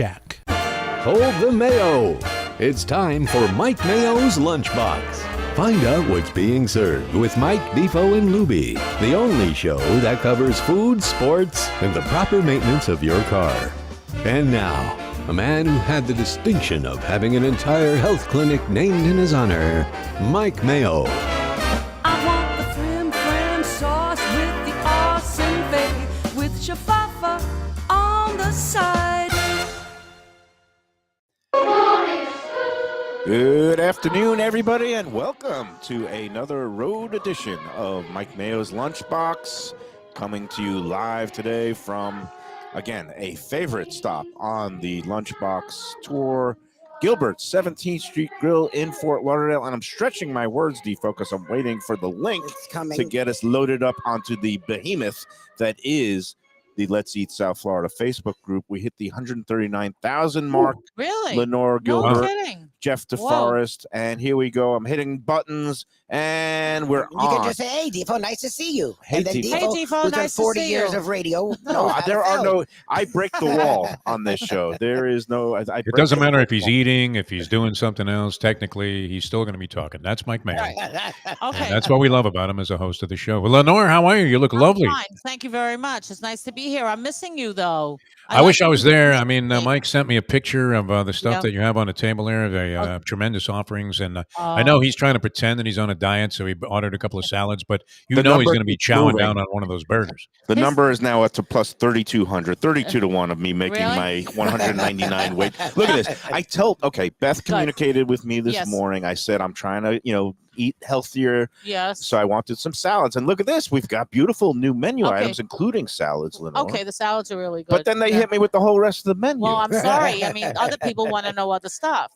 shack. Hold the Mayo. It's time for Mike Mayo's Lunchbox. Find out what's being served with Mike, Defoe, and Lubie, the only show that covers food, sports, and the proper maintenance of your car. And now, a man who had the distinction of having an entire health clinic named in his honor, Mike Mayo. I want the flim flam sauce with the awesome fave, with shafafa on the side. Good afternoon, everybody, and welcome to another road edition of Mike Mayo's Lunchbox, coming to you live today from, again, a favorite stop on the Lunchbox tour, Gilbert, 17th Street Grill in Fort Lauderdale. And I'm stretching my words, Defoe, because I'm waiting for the link to get us loaded up onto the behemoth that is the Let's Eat South Florida Facebook group. We hit the 139,000 mark. Really? Lenore Gilbert, No kidding. Jeff DeForest, and here we go. I'm hitting buttons, and we're you on. can just say, "Hey, Defoe, nice to see you." Hey, and then Defoe. Defoe, Hey, Defoe, who's done nice to 40 see years you. of radio. No, there are no. I break the wall on this show. There is no. It doesn't matter if he's eating, if he's doing something else. Technically, he's still going to be talking. That's Mike Mayo. Okay. And that's what we love about him as a host of the show. Well, Lenore, how are you? You look lovely. Fine. Thank you very much. It's nice to be here. I'm missing you, though. I wish I like was there. I mean, Mike sent me a picture of the stuff Yeah. that you have on the table there, the tremendous offerings. And I know he's trying to pretend that he's on a diet, so he ordered a couple of salads, but The know he's number going to be is chowing moving. down on one of those burgers. The number is now up to plus 3,200, 32 to 1 of me making Really? my 199 weight. Look at this. Beth communicated with me this Yes. morning. I said, I'm trying to, eat healthier. Yes. So I wanted some salads. And look at this. We've got beautiful new menu Okay. items, including salads, Lenore. Okay, the salads are really good. But then they hit me with the whole rest of the menu. Well, I'm sorry. I mean, other people want to know other stuff.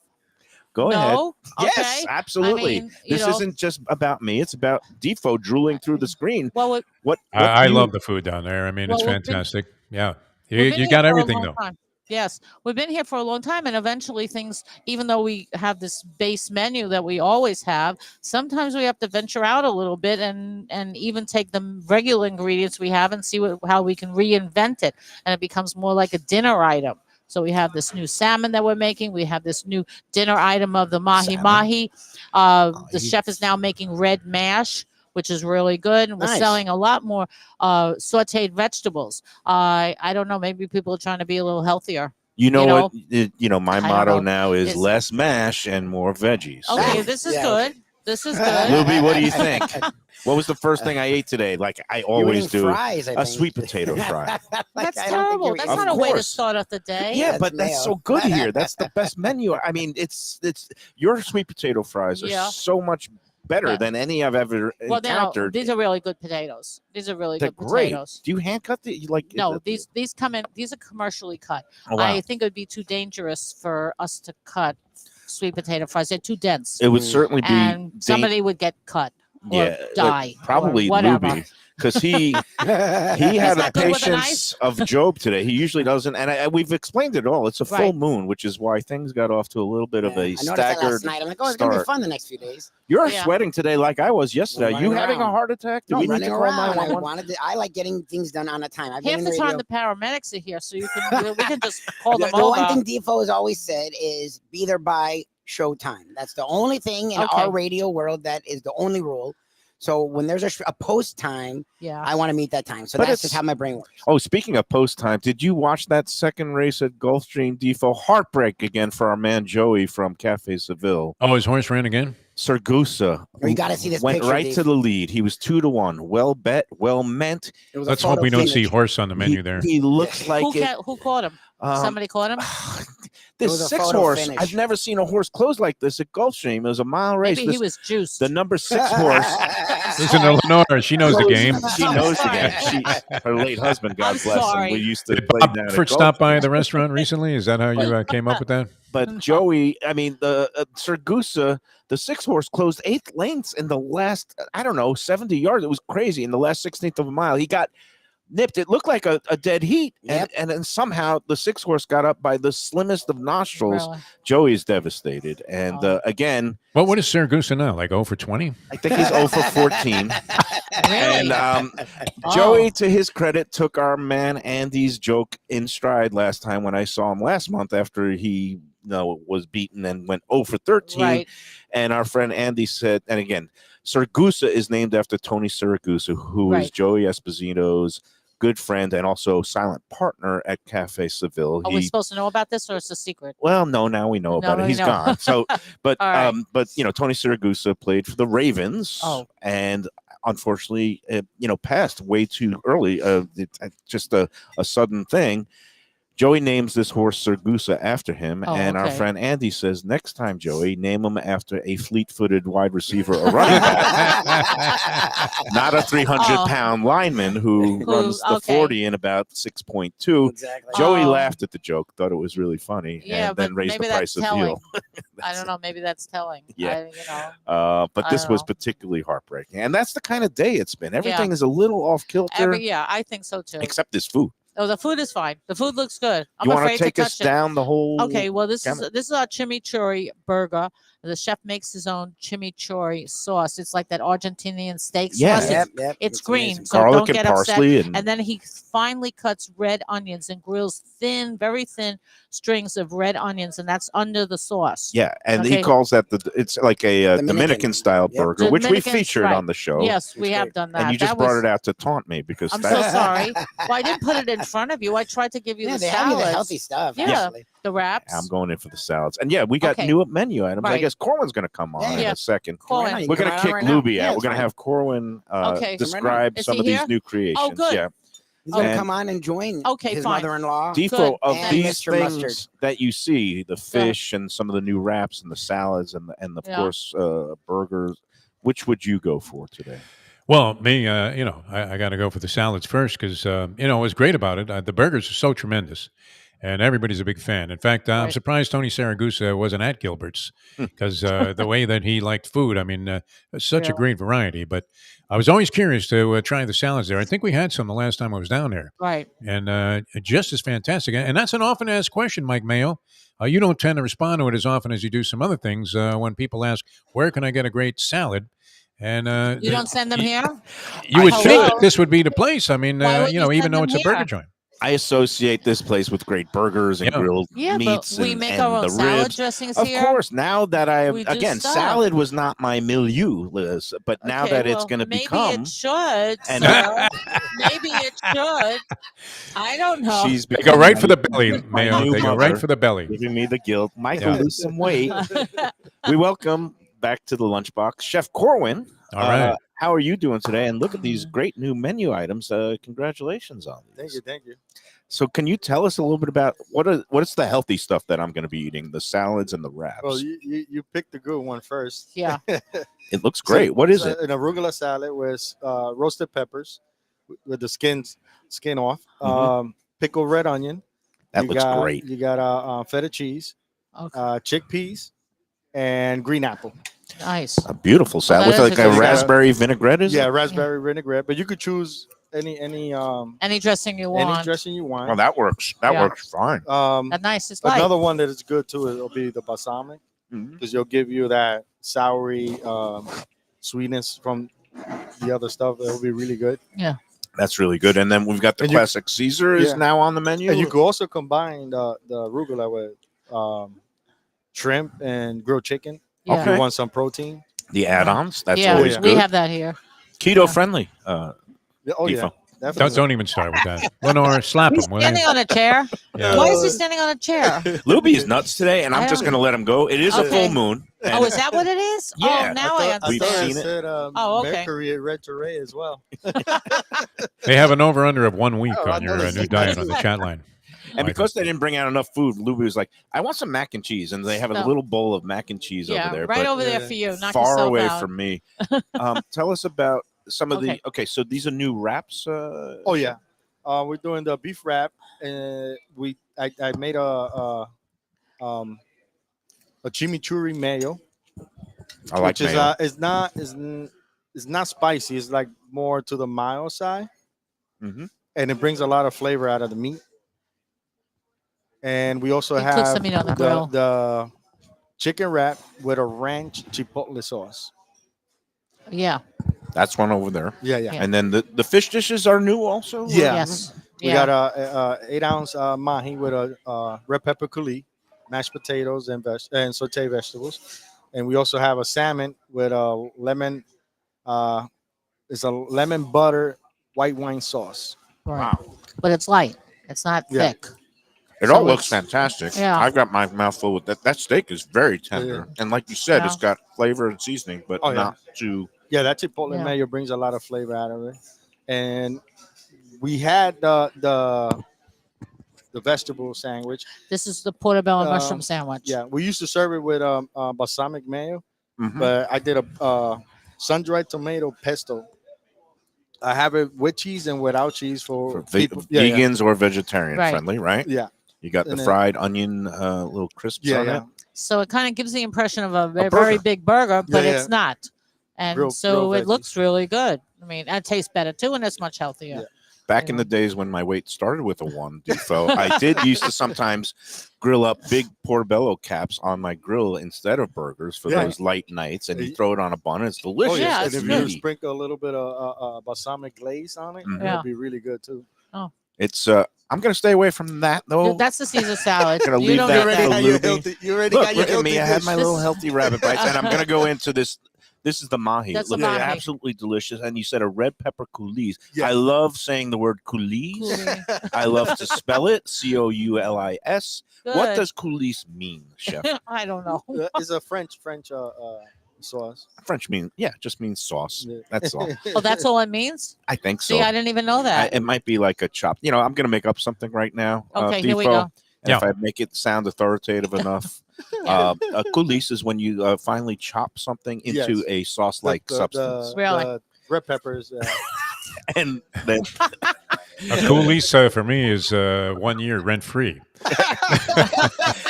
Go ahead. No? Yes, Okay. absolutely. I mean, you this know- isn't just about me. It's about Defoe drooling through the screen. Well, What I you- love the food down there. I mean, it's Well, we've been- fantastic. Yeah. we've You been here got for a everything, long though. time. Yes, we've been here for a long time, and eventually things, even though we have this base menu that we always have, sometimes we have to venture out a little bit and even take the regular ingredients we have and see how we can reinvent it, and it becomes more like a dinner item. So we have this new salmon that we're making. We have this new dinner item of the mahi. The chef is now making red mash, which is really good. And we're Nice. selling a lot more sauteed vegetables. I don't know. Maybe people are trying to be a little healthier. You know you what? My I don't motto know. now is It's- less mash and more veggies. Okay, this is Yeah. good. This is good. Lubie, what do you think? What was the first thing I ate today? Like I You were always eating do. fries, I A think. sweet potato fry. That's I don't think terrible. you're That's eating- not a Of way to course. start off the day. Yeah, That's but that's mayo. so good here. That's the best menu. I mean, it's your sweet potato fries are Yeah. so much better Yeah. than any I've ever Well, now encountered. these are really good potatoes. These are really They're good great. potatoes. Do you hand cut the like? No, these come in. These are commercially cut. Oh, wow. I think it would be too dangerous for us to cut sweet potato fries. They're too dense, It would certainly be. and somebody would get cut or yeah, die. probably or whatever. Lubie, because he had a not good with a patience of Job today. He usually doesn't, and we've explained it all. It's a full Right. moon, which is why things got off to a little bit of Yeah, a I noticed that staggered last night. I'm like, it's going to be start. fun the next few days. You're Yeah. sweating today like I was yesterday. I'm Are you running having a around. heart attack? Do No, we I'm need running to call around. I 911? I like getting things done on a time. I've been Half in the radio. time the paramedics are here, so you can we can just call The them one over. thing Defoe has always said is be there by showtime. That's the only thing in Okay. our radio world that is the only rule. So when there's a post time, Yeah. I want to meet that time. So But that's just it's- how my brain works. Oh, speaking of post time, did you watch that second race at Gulfstream Defoe? Heartbreak again for our man Joey from Cafe Seville. Oh, his horse ran again? Sergusa Oh, you gotta see this went picture, right Dave. to the lead. He was 2-1. Well bet, well meant. It was a Let's hope photo we don't see finish. horse on the menu there. He looks like it. Who caught him? Somebody caught him. It was This a six photo horse. finish. I've never seen a horse close like this at Gulfstream. It was a mile race. Maybe he was juiced. The number 6 horse. Listen to Lenore. She knows the game. She I'm knows the sorry. game. Her late husband, God I'm bless him. sorry. We used to Did play Bob down at Ford stop Gulfstream. by the restaurant recently? Is that how you came up with that? But Joey, I mean, the Sergusa, the 6 horse closed 8th lengths in the last, 70 yards. It was crazy. In the last 16th of a mile, he got nipped. It looked like a dead heat. Yep. And then somehow the 6-horse got up by the slimmest of nostrils. Really? Joey's devastated. And Oh. Again, Well, what is Saragusa now? Like 0 for 20? I think he's 0 for 14. Really? And Oh. Joey, to his credit, took our man Andy's joke in stride last time when I saw him last month after he was beaten and went 0 for 13. Right. And our friend Andy said, and again, Saragusa is named after Tony Saragusa, who is Right. Joey Esposito's good friend and also silent partner at Cafe Seville. Are we supposed to know about this, or it's a secret? Well, no, now we know about No, it. we He's know. gone. So, but All right. Tony Saragusa played for the Ravens. Oh. And unfortunately, passed way too early. Just a sudden thing. Joey names this horse Saragusa after him, Oh, and our okay. friend Andy says, next time, Joey, name him after a fleet-footed wide receiver or running back, not a 300-pound lineman who runs the okay. 40 in about 6.2. Exactly. Joey Oh. laughed at the joke, thought it was really funny, Yeah, and then but raised the maybe price that's of telling. veal. I don't know. Maybe that's telling. Yeah. I But this don't was know. particularly heartbreaking, and that's the kind of day it's been. Everything is a little off kilter, Yeah, I think so too. except this food. Oh, the food is fine. The food looks good. I'm You want afraid to take touch us it. down the whole? Okay, well, this gamut? is our chimichurri burger. The chef makes his own chimichurri sauce. It's like that Argentinian steak Yeah. sauce. Yep. It's It's green, amazing. so Garlic don't and get upset. parsley, and And then he finely cuts red onions and grills thin, very thin strings of red onions, and that's under the sauce. yeah, and he Okay. calls that it's like a Dominican. Dominican style Yep. burger, which we Dominican, featured right. on the show. Yes, we It's have great. done that. And you just That brought was- it out to taunt me because I'm that's so sorry. Well, I didn't put it in front of you. I tried to give you Yeah, the they have you the salads, healthy stuff. Yeah. Actually. the wraps. I'm going in for the salads. And yeah, we got Okay. new menu items. I Right. guess Corwin's going to come on Yeah. in Yeah. a second. Corwin. Right on, you We're can going to come kick right now. Lubie Yeah, out. We're it's going to fine. have Corwin Okay. describe Is some he of these here? new creations. good. Yeah. He's gonna And- come on and join Okay, his fine. mother-in-law. Defo, of And these Mr. things Mustard. that you see, the fish and some of the new wraps and the salads and of Yeah. course burgers, which would you go for today? Well, me, I got to go for the salads first because, what's great about it, the burgers are so tremendous. And everybody's a big fan. In fact, I'm Right. surprised Tony Saragusa wasn't at Gilbert's because the way that he liked food, I mean, it's such a Really? great variety. But I was always curious to try the salads there. I think we had some the last time I was down there, Right. and just as fantastic. And that's an often asked question, Mike Mayo. You don't tend to respond to it as often as you do some other things. When people ask, "Where can I get a great salad?" And You don't send them here? you would I think will. that this would be the place. I mean, Why would you even send though them it's a burger here? joint. I associate this place with great burgers and Yeah. grilled Yeah, meats but we and, make and our own the salad ribs. dressings Of here. course, now that We do again, stuff. salad was not my milieu, Liz, but now Okay, that it's well, going to maybe become, it should, and- sir. Maybe it should. I don't know. she's They go right for the becoming belly, my Mayo. new They go mother, right for the belly. giving me the guilt. Michael, Yeah. lose some weight. We welcome back to the lunchbox Chef Corwin. All right. How are you doing today? And look at these great new menu items. Congratulations on these. Thank you. So, can you tell us a little bit about what is the healthy stuff that I'm going to be eating? The salads and the wraps. Well, you picked the good one first. Yeah. It looks great. What is It's it? An arugula salad with roasted peppers with the skin off. Mhm. Pickled red onion. That You looks got- great. You got feta cheese, Okay. chickpeas, and green apple. Nice. A beautiful salad that with is like a a good raspberry vinaigrette. Is Yeah, it? raspberry vinaigrette. But you could choose any Any dressing you want. dressing you Oh, want. that works. That Yeah. works fine. A nice. It's light. Another one that is good too will be the balsamic Mhm. because you'll give you that soury sweetness from the other stuff. That will be really good. That's really good. And then we've got the And you- classic Caesar is Yeah. now on the menu. And you could also combine the arugula with shrimp and grilled chicken. Yeah. If you want some protein. The add-ons. That's yeah, always yeah. we good. have that here. Keto friendly. Yeah, oh yeah, Defo. definitely. Don't even start with that. Lenore, slap He's him, will standing you? on a chair. Yeah. Why is he standing on a chair? Lubie is nuts today, and I'm I just don't- going to let him go. It is a Okay. full moon. and- Oh, is that what it is? Yeah, Oh, now I I We've thought understand. seen it. said Oh, okay. Mercury at Red Teray as well. They have an over/under of 1 week Oh, I on your know this new is- diet on the chat line. And because they didn't bring out enough food, Lubie was like, I want some mac and cheese. And they have a So- little bowl of mac and cheese Yeah, over there. right but over there Yeah. for you. Knock far yourself away out. from me. Tell us about some of Okay. the. So these are new wraps. Oh yeah, we're doing the beef wrap, and I made a chimichurri mayo, I like which is mayo. it's not spicy. It's like more to the mild side. Mhm. and it brings a lot of flavor out of the meat. And we also He cooks have the meat on the grill. the chicken wrap with a ranch chipotle sauce. Yeah. That's one over there. Yeah, yeah. Yeah. And then the fish dishes are new also? Yeah. Yes. We Yeah. got a 8-ounce mahi with a red pepper coulis, mashed potatoes, and sauteed vegetables. And we also have a salmon with a lemon. It's a lemon butter white wine sauce. Right. But it's light. It's not Yeah. thick. It So all looks it's- fantastic. Yeah. I've got my mouth full with that. That steak is very tender. And like you said, Yeah. it's got flavor and seasoning, but Oh, yeah. not too. Yeah, that chipotle Yeah. mayo brings a lot of flavor out of it. And we had the vegetable sandwich. This is the portobello Um, mushroom sandwich. Yeah, we used to serve it with balsamic mayo, Mhm. but I did a sun-dried tomato pesto. I have it with cheese and without cheese For for people. Yeah, vegans or vegetarian Right. friendly, right? yeah, You got the And then- fried onion little crisps yeah, on yeah. it. So it kind of gives the impression of a burger. very big burger, but Yeah, it's yeah. not. And Real so it veggies. looks really good. I mean, it tastes better too, and it's much healthier. Yeah. Back in the days when my weight started with a 1 Defoe, I did used to sometimes grill up big portobello caps on my grill instead of burgers for Yeah. those light nights, and you Yeah. throw it on a bun. It's delicious. Oh, yeah, and it's if good. you meaty. sprinkle a little bit of balsamic glaze on it, Mhm. Yeah. it'll be really good too. It's I'm gonna stay away from that though. That's the Caesar salad. Gonna You leave don't that get for that. Lubie. You already Look, got your look at healthy me. I had dish. my little healthy rabbit bites, and I'm gonna go into this. This is the mahi. That's Look, the mahi. absolutely delicious. And you said a red pepper coulis. Yeah. I love saying the word coulis. Coulis. I love to spell it Coulis. What Good. does coulis mean, chef? I don't know. It's a French sauce. French means just means sauce. Yeah. That's all. Oh, that's all it means? I think so. See, I didn't even know that. It might be like a chop. I'm going to make up something right now. Okay, here we Defoe, go. And Yeah. if I make it sound authoritative enough, a coulis is when you finally chop something into Yes. a sauce-like substance, Really? The red peppers. and then A coulis for me is 1 year rent free.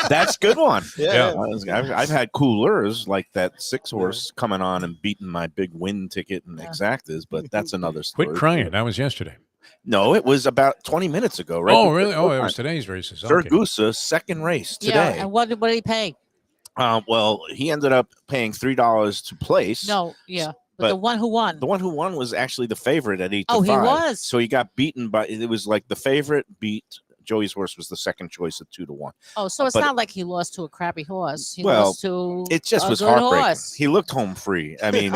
that's a good one. Yeah. I've had coolers like that 6-horse coming on and beating my big win ticket and Yeah. exactas, but that's another story. Quit crying. That was yesterday. No, it was about 20 minutes ago, right? Oh, before really? Oh, it showtime. was today's races. Okay. Fergusa's second race today. Yeah, and what did he pay? Well, he ended up paying $3 to place. No, yeah. But But the one who won. The one who won was actually the favorite at 8 Oh, to he 5. was? So he got beaten by it was like the favorite beat Joey's horse was the second choice at 2 to 1. Oh, so it's but- not like he lost to a crappy horse. He Well, lost to It just a was good heartbreaking. horse. He looked home free. I mean,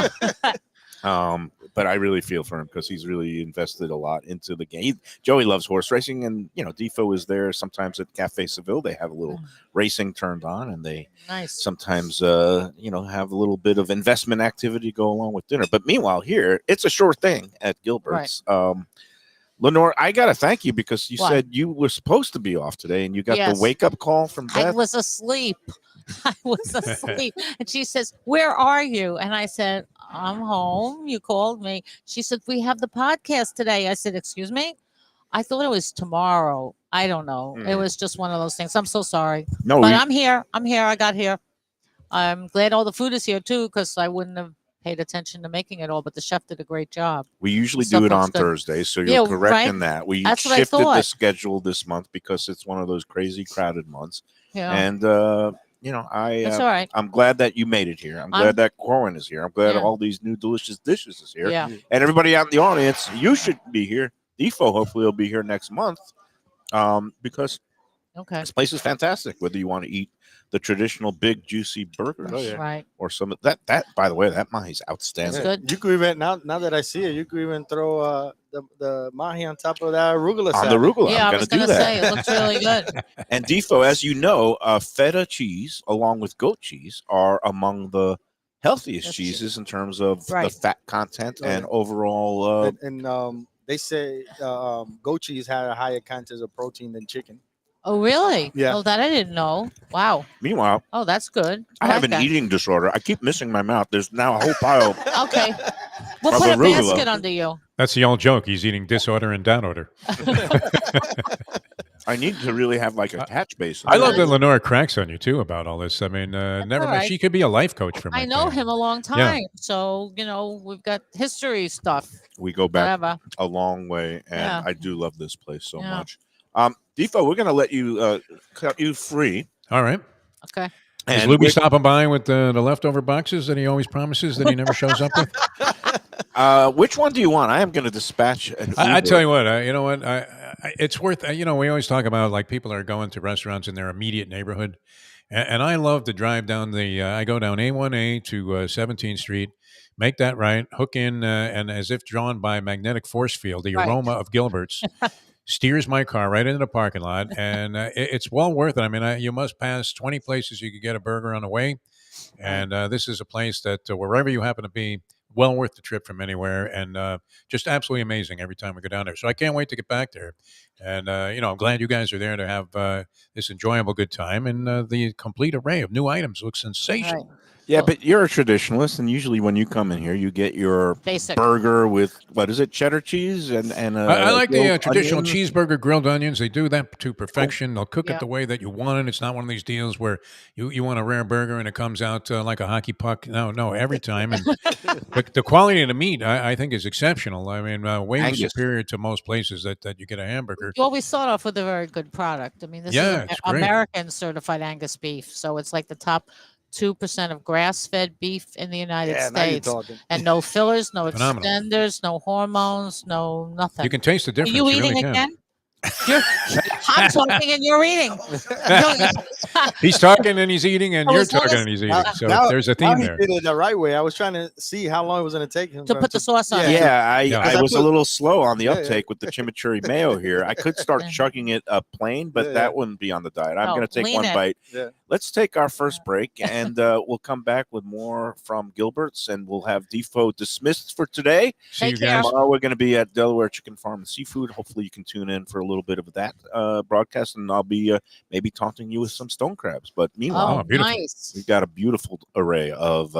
but I really feel for him because he's really invested a lot into the game. Joey loves horse racing, and Defoe is there sometimes at Cafe Seville. They have a little racing turned on, and they Nice. sometimes have a little bit of investment activity go along with dinner. But meanwhile, here it's a sure thing at Gilbert's. Lenore, I gotta thank you because you What? said you were supposed to be off today, and you got Yes. the wake up call from I Beth. was asleep. I was asleep. And she says, "Where are you?" And I said, "I'm home. You called me." She said, "We have the podcast today." I said, "Excuse me?" I thought it was tomorrow. I don't know. It Mm. was just one of those things. I'm so sorry. No, But we- I'm here. I'm here. I got here. I'm glad all the food is here too, because I wouldn't have paid attention to making it all. But the chef did a great job. we usually Stuff do it looks on good. Thursdays, so Yeah, you're correct right? in that. We That's what I shifted the thought. schedule this month because it's one of those crazy crowded months. Yeah, And that's all right. I'm glad that you made it here. I'm glad that Corwin is here. I'm glad Yeah. all these new delicious dishes is here. Yeah, And everybody out in the audience, you should be here. Defoe hopefully will be here next month because okay, this place is fantastic. Whether you want to eat the traditional big juicy burgers Oh, yeah. right. or some of that by the way, that mahi's outstanding. That's good. You could even now that I see it, you could even throw the mahi on top of that arugula On salad. the arugula, Yeah, I I'm was going to do gonna that. say it looks really good. And Defoe, as you know, feta cheese along with goat cheese are among the healthiest That's true. cheeses in terms of the Right. fat content Oh, and yeah. overall. And they say goat cheese had a higher content of protein than chicken. Oh, really? Yeah. Oh, that I didn't know. Wow. Meanwhile, Oh, that's good. I have like an that. eating disorder. I keep missing my mouth. There's now a whole pile. Okay. We'll Of put a arugula. basket under you. That's the old joke. He's eating disorder and down order. I need to really have like a catch basin. I love there. that Lenore cracks on you too about all this. I mean, never all mind. right. She could be a life coach for I Mike know Mayo. him a long Yeah. time, so we've got history stuff. We go back Whatever. a long way, and Yeah. I do love this place so Yeah. much. Defo, we're going to let you cut you free. All right. Okay. Is And Lubie stopping by with the leftover boxes that he always promises that he never shows up with? which one do you want? I am going to dispatch an Uber. I tell you what, you know what? It's worth. We always talk about like people are going to restaurants in their immediate neighborhood, and I love to drive down I go down A1A to 17th Street, make that right, hook in, and as if drawn by magnetic force field, the Right. aroma of Gilbert's steers my car right into the parking lot, and it's well worth it. I mean, you must pass 20 places you could get a burger on the way, and this is a place that wherever you happen to be, well worth the trip from anywhere, and just absolutely amazing every time we go down there. So I can't wait to get back there, and I'm glad you guys are there to have this enjoyable good time, and the complete array of new items looks sensational. Right. Yeah, but you're a traditionalist, and usually when you come in here, you get your Basic. burger with what is it, cheddar cheese and I like the grilled traditional onions? cheeseburger, grilled onions. They do that to perfection. They'll cook Yeah. it the way that you want it. It's not one of these deals where you want a rare burger and it comes out like a hockey puck. No, every time. And the quality of the meat, I think, is exceptional. I mean, way Angus. superior to most places that you get a hamburger. You always start off with a very good product. I mean, this Yeah, is it's great. American certified Angus beef, so it's like the top 2% of grass-fed beef in the United Yeah, now you're States, talking. and no fillers, no Phenomenal. extenders, no hormones, no nothing. You can taste the Are difference. you You eating really can. again? I'm talking and you're eating. He's talking and he's eating, and Oh, you're as long talking as- and he's eating. Now- So now- there's a now theme he there. did it the right way. I was trying to see how long it was going to take him To put the sauce on it. Yeah, I Yeah. was a put- little slow on the Yeah, yeah. uptake with the chimichurri mayo here. I could start Yeah. chugging it plain, but Yeah, that yeah. wouldn't be on the diet. I'm No, going to take lean one it. bite. Yeah. Let's take our first break, and we'll come back with more from Gilbert's, and we'll have Defo dismissed for today. See you Take care. guys. Tomorrow we're going to be at Delaware Chicken Farm and Seafood. Hopefully you can tune in for a little bit of that broadcast, and I'll be maybe taunting you with some stone crabs. But meanwhile, Oh, beautiful. nice. we've got a beautiful array of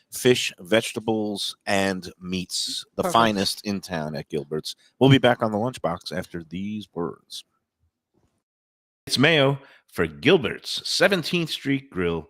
fish, vegetables, and meats, the Perfect. finest in town at Gilbert's. We'll be back on the Lunchbox after these words. It's Mayo for Gilbert's 17th Street Grill.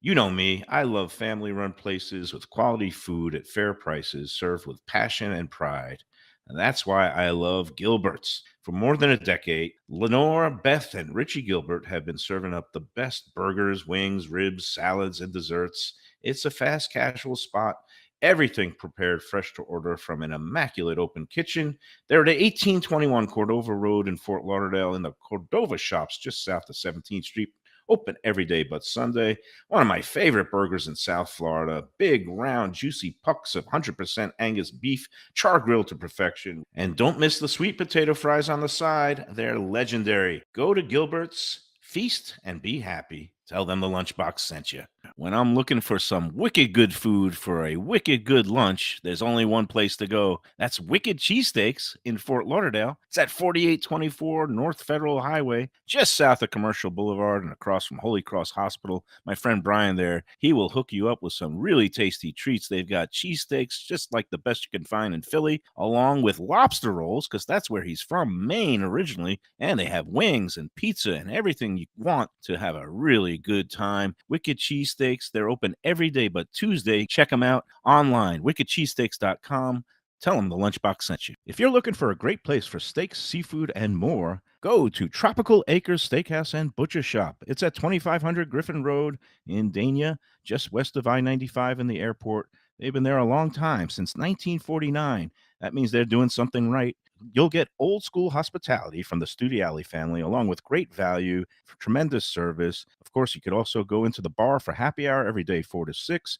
You know me, I love family-run places with quality food at fair prices served with passion and pride. And that's why I love Gilbert's. For more than a decade, Lenore, Beth, and Richie Gilbert have been serving up the best burgers, wings, ribs, salads, and desserts. It's a fast casual spot. Everything prepared fresh to order from an immaculate open kitchen. They're at 1821 Cordova Road in Fort Lauderdale in the Cordova Shops just south of 17th Street. Open every day but Sunday. One of my favorite burgers in South Florida. Big, round, juicy pucks of 100% Angus beef, char grilled to perfection. And don't miss the sweet potato fries on the side. They're legendary. Go to Gilbert's, feast, and be happy. Tell them the Lunchbox sent you. When I'm looking for some wicked good food for a wicked good lunch, there's only one place to go. That's Wicked Cheesesteaks in Fort Lauderdale. It's at 4824 North Federal Highway, just south of Commercial Boulevard and across from Holy Cross Hospital. My friend Brian there, he will hook you up with some really tasty treats. They've got cheesesteaks, just like the best you can find in Philly, along with lobster rolls, because that's where he's from, Maine originally. And they have wings and pizza and everything you want to have a really good time. Wicked Cheesesteaks, they're open every day but Tuesday. Check them out online, wickedcheesesteaks.com. Tell them the Lunchbox sent you. If you're looking for a great place for steaks, seafood, and more, go to Tropical Acres Steakhouse and Butcher Shop. It's at 2500 Griffin Road in Dania, just west of I-95 in the airport. They've been there a long time, since 1949. That means they're doing something right. You'll get old school hospitality from the Studiali family, along with great value, for tremendous service. Of course, you could also go into the bar for happy hour every day, 4 to 6.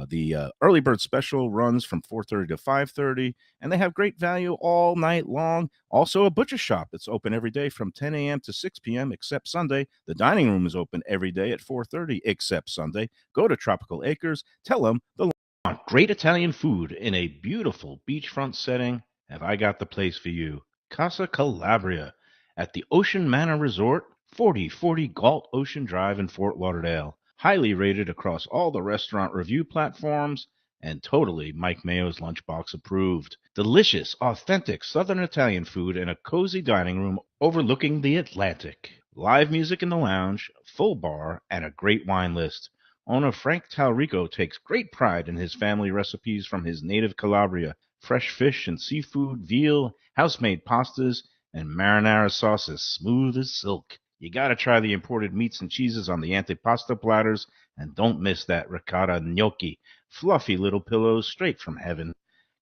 The early bird special runs from 4:30 to 5:30, and they have great value all night long. Also, a butcher shop that's open every day from 10 a.m. to 6 p.m. except Sunday. The dining room is open every day at 4:30 except Sunday. Go to Tropical Acres. Tell them the want great Italian food in a beautiful beachfront setting. Have I got the place for you? Casa Calabria at the Ocean Manor Resort, 4040 Galt Ocean Drive in Fort Lauderdale. Highly rated across all the restaurant review platforms. and totally Mike Mayo's Lunchbox approved. Delicious, authentic Southern Italian food in a cozy dining room overlooking the Atlantic. Live music in the lounge, full bar, and a great wine list. Owner Frank Talrico takes great pride in his family recipes from his native Calabria. Fresh fish and seafood, veal, house-made pastas, and marinara sauces smooth as silk. You gotta try the imported meats and cheeses on the antipasta platters, and don't miss that ricotta gnocchi. Fluffy little pillows straight from heaven.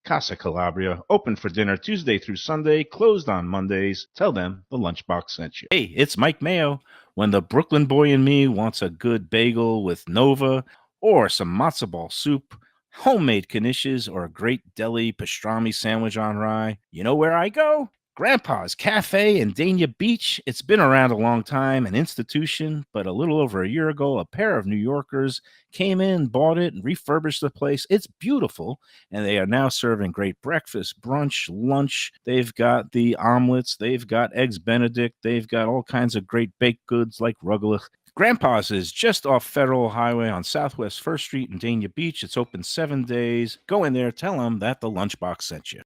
Casa Calabria, open for dinner Tuesday through Sunday, closed on Mondays. Tell them the Lunchbox sent you. Hey, it's Mike Mayo. When the Brooklyn boy in me wants a good bagel with Nova or some matzo ball soup, homemade knishes, or a great deli pastrami sandwich on rye, you know where I go? Grandpa's Cafe in Dania Beach. It's been around a long time, an institution, but a little over a year ago, a pair of New Yorkers came in, bought it, and refurbished the place. It's beautiful, and they are now serving great breakfast, brunch, lunch. They've got the omelets, they've got eggs Benedict, they've got all kinds of great baked goods like rugelach. Grandpa's is just off Federal Highway on Southwest 1st Street in Dania Beach. It's open 7 days. Go in there, tell them that the Lunchbox sent you.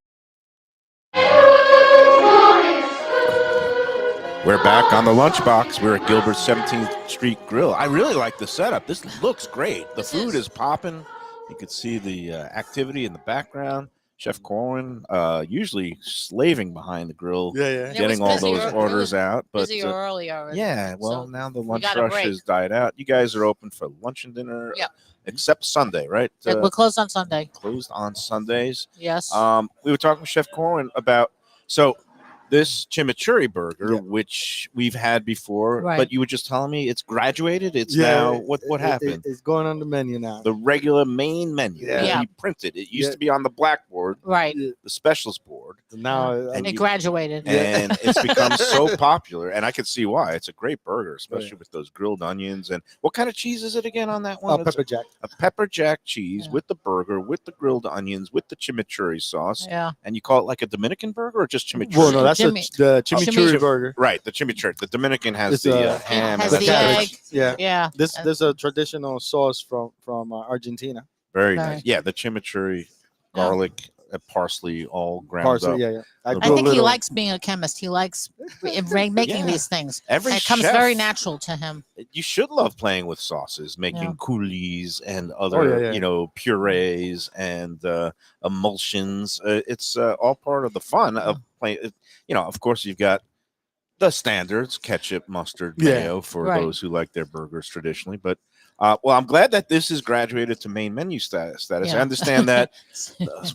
We're back on the Lunchbox. We're at Gilbert's 17th Street Grill. I really like the setup. This looks great. The food is popping. You can see the activity in the background. Chef Corwin usually slaving behind the grill, getting all those orders out. But busy earlier. yeah, well, so now the lunch rush has died out. You guys are open for lunch and dinner, except Sunday, right? We're closed on Sunday. Closed on Sundays. Yes. We were talking with Chef Corwin about this chimichurri burger, which we've had before, but you were just telling me it's graduated. It's now what happened? It's going on the menu now. The regular main menu. Yeah. You printed. It used to be on the blackboard, right? The specialist board. Now and it graduated, and it's become so popular. And I can see why. It's a great burger, especially with those grilled onions. And what kind of cheese is it again on that one? Pepper jack. A pepper jack cheese with the burger, with the grilled onions, with the chimichurri sauce. Yeah. And you call it like a Dominican burger or just chimichurri? Well, no, that's the chimichurri burger. Right, the chimichurri. The Dominican has ham has and the egg. Yeah. This is a traditional sauce from Argentina. Very nice. Yeah, the chimichurri, garlic, parsley, all ground up. Yeah. I think he likes being a chemist. He likes making these things. It comes very natural to him. You should love playing with sauces, making coulis and other, purees and emulsions. It's all part of the fun of playing. Of course, you've got the standards: ketchup, mustard, mayo for those who like their burgers traditionally. But I'm glad that this is graduated to main menu status. I understand that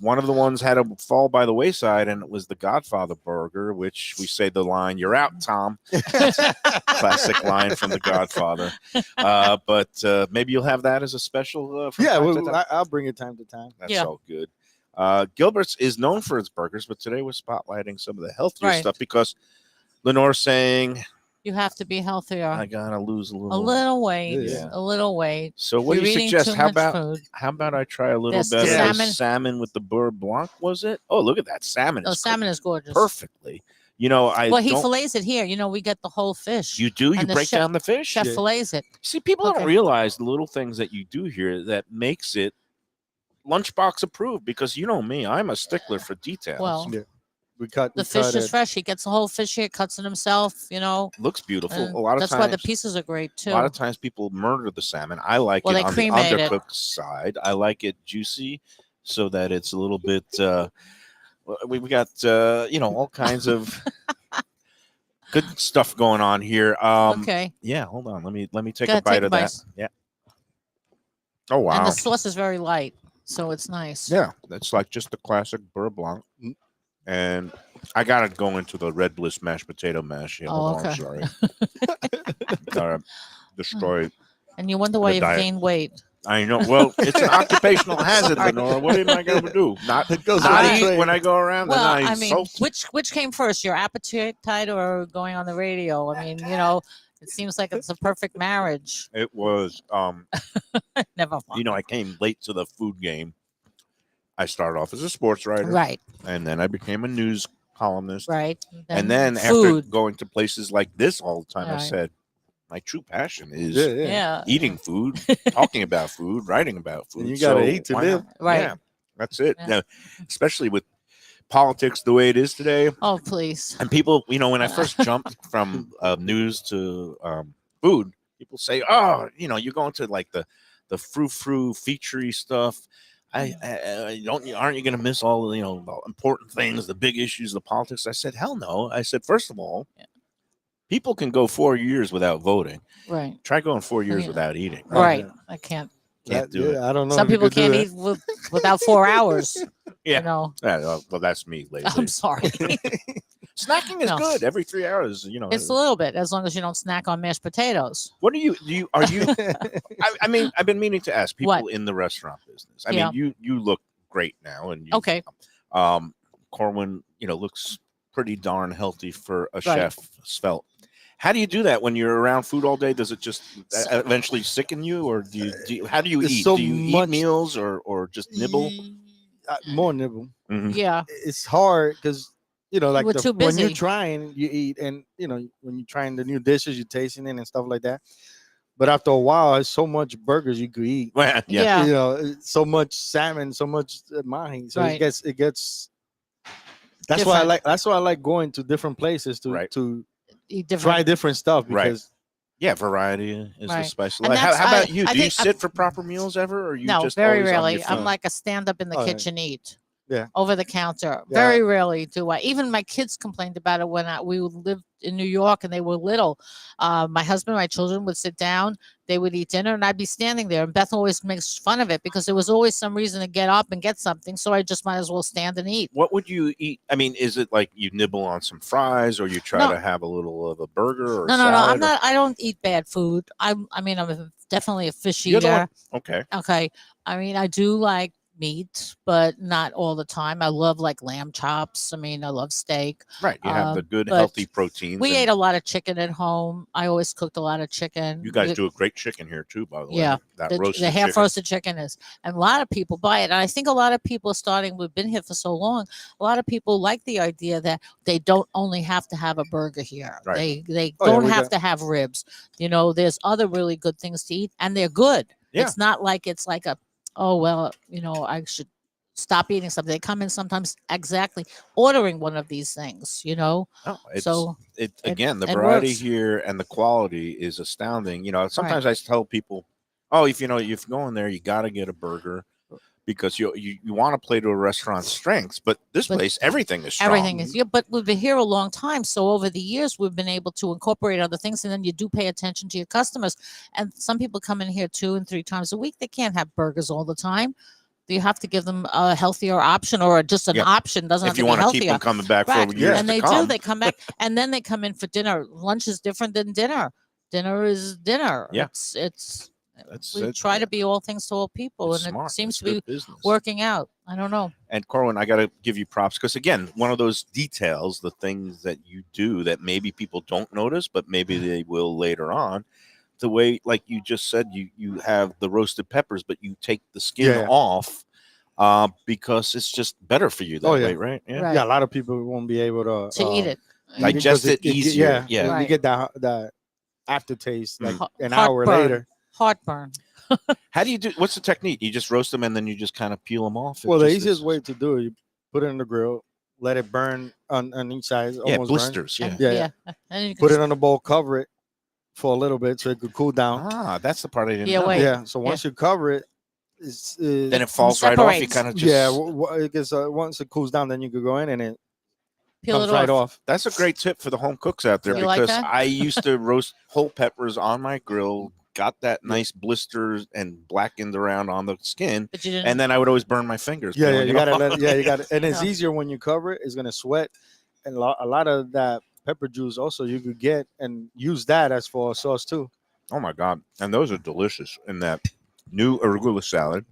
one of the ones had to fall by the wayside, and it was the Godfather burger, which we say the line, "You're out, Tom." Classic line from the Godfather. But maybe you'll have that as a special. I'll bring it time to time. That's all good. Gilbert's is known for its burgers, but today we're spotlighting some of the healthier stuff because Lenore's saying you have to be healthier. I gotta lose a little weight. A little weight. So what do you suggest? How about I try a little bit of salmon with the beurre blanc? Was it? Oh, look at that salmon! Salmon is gorgeous. Perfectly. He fillets it here. We get the whole fish. You do? You break down the fish? Chef fillets it. See, people don't realize the little things that you do here that makes it Lunchbox approved, because you know me, I'm a stickler for details. Well, the fish is fresh. He gets the whole fish here, cuts it himself. Looks beautiful. A lot of times, that's why the pieces are great too. A lot of times, people murder the salmon. I like it on the undercooked side. I like it juicy, so that it's a little bit. We got all kinds of good stuff going on here. Okay. Yeah, hold on. Let me take a bite of that. Yeah. Oh wow. And the sauce is very light, so it's nice. Yeah, that's like just the classic beurre blanc. And I gotta go into the Red Bliss mashed potato mash. Yeah, I'm sorry. Destroy. And you wonder why you've gained weight. I know. Well, it's an occupational hazard, Lenora. What am I going to do? Not eat when I go around. Well, which came first, your appetite or going on the radio? It seems like it's a perfect marriage. It was. Never mind. I came late to the food game. I started off as a sports writer, right, and then I became a news columnist, right, and then after going to places like this all the time, I said, my true passion is Yeah. eating food, talking about food, writing about food. And you gotta So eat to why live. not? Right. Yeah, that's it. Yeah. Now, especially with politics the way it is today, Oh, please. and people, when I first jumped from news to food, people say, "Oh, you're going to like the frou-frou featurey stuff. I don't. Aren't you going to miss all the the important things, the big issues, the politics?" I said, "Hell no." I said, first of all, people can go 4 years without voting. Right. Try going 4 years Yeah. without eating. Right. I can't. Can't do it. I don't know. Some if you people could do can't that. eat without 4 hours. Yeah. You know. Well, that's me lately. I'm sorry. Snacking is No. good every 3 hours. It's a little bit, as long as you don't snack on mashed potatoes. What do you are you? I mean, I've been meaning to ask people What? in the restaurant business. I Yeah. mean, you look great now, and Okay. Corwin, looks pretty darn healthy for a Right. chef. Svelte. How do you do that when you're around food all day? Does it just eventually sicken you, or do you how do you It's eat? so Do you much- eat meals or just nibble? More nibble. Mhm. Yeah. It's hard because like We're too when you're busy. trying, you eat, and when you're trying the new dishes, you're tasting it and stuff like that. But after a while, it's so much burgers you could eat. Well, Yeah. It's so much salmon, so much mahi. So Right. it gets. That's why I Different. That's why I like going to different places Right. to Eat different. try different stuff Right. because Yeah, variety is the Right. spice. And Like, how that's- about I- you? I Do you think sit for proper meals ever, or you No, just very always on rarely. your I'm phone? like a stand up in the Oh, yeah. kitchen eat. Yeah. Over the counter. Yeah. Very rarely do I. Even my kids complained about it when we lived in New York and they were little. My husband, my children would sit down, they would eat dinner, and I'd be standing there. And Beth always makes fun of it because there was always some reason to get up and get something. So I just might as well stand and eat. What would you eat? I mean, is it like you nibble on some fries, or you try No. to have a little of a burger or No. salad? I'm or- not. I don't eat bad food. I'm definitely a fish You're the eater. one- Okay. Okay. I mean, I do like meat, but not all the time. I love like lamb chops. I mean, I love steak. Right. You have the good, but healthy proteins. We and ate a lot of chicken at home. I always cooked a lot of chicken. You guys do a great chicken here, too, by the way. Yeah, That the roasted half chicken. roasted chicken is, and a lot of people buy it. And I think a lot of people are starting. We've been here for so long. A lot of people like the idea that they don't only have to have a burger here. Right. They Oh, yeah, don't we have got- to have ribs. There's other really good things to eat, and they're good. Yeah. It's not like it's like I should stop eating something. They come in sometimes exactly ordering one of these things. Oh, it's, So again, the it variety works. here and the quality is astounding. Sometimes I tell people, oh, if you go in there, you got to get a burger because you want to play to a restaurant's strengths. But this But place, everything is strong. everything is, yeah, but we've been here a long time. So over the years, we've been able to incorporate other things. And then you do pay attention to your customers. And some people come in here 2 and 3 times a week. They can't have burgers all the time. You have to give them a healthier option or just an Yeah. option. Doesn't If have you to be want to healthier. keep them coming back Right. for years And to they come. do. They come back and then they come in for dinner. Lunch is different than dinner. Dinner is dinner. Yeah. It's That's we it. try to be all things to all people, It's and smart. it seems It's to be good business. working out. I don't know. And Corwin, I got to give you props because, again, one of those details, the things that you do that maybe people don't notice, but maybe they will later on. The way, like you just said, you have the roasted peppers, but you take the skin Yeah. off because it's just better for you that Oh, yeah. way, right? Yeah. Right. yeah, a lot of people won't be able to To eat it. Digest because it easier. Yeah, Right. you get that aftertaste like Heart- an hour heartburn. later. Heartburn. How do you do? What's the technique? You just roast them and then you just kind of peel them off. It Well, the just easiest is- way to do it, you put it in the grill, let it burn on each side. yeah, almost burn. blisters. Yeah. And, Yeah. And then you can Put just- it on the bowl, cover it for a little bit so it could cool down. Ah, that's the part I didn't Yeah, know. wait. Yeah. So once you cover it, it's Then it falls right off. You separates. kind of just yeah. It gets once it cools down, then you could go in and it peel comes it right off. off. That's a great tip for the home cooks out there You like because that? I used to roast whole peppers on my grill, got that nice blisters and blackened around on the skin, But you didn't. and then I would always burn my fingers. Yeah, peeling you it gotta off. let it. Yeah, you gotta. And it's Yeah. easier when you cover it. It's gonna sweat, and a lot of that pepper juice also you could get and use that as for a sauce too. Oh my god! And those are delicious in that new arugula salad.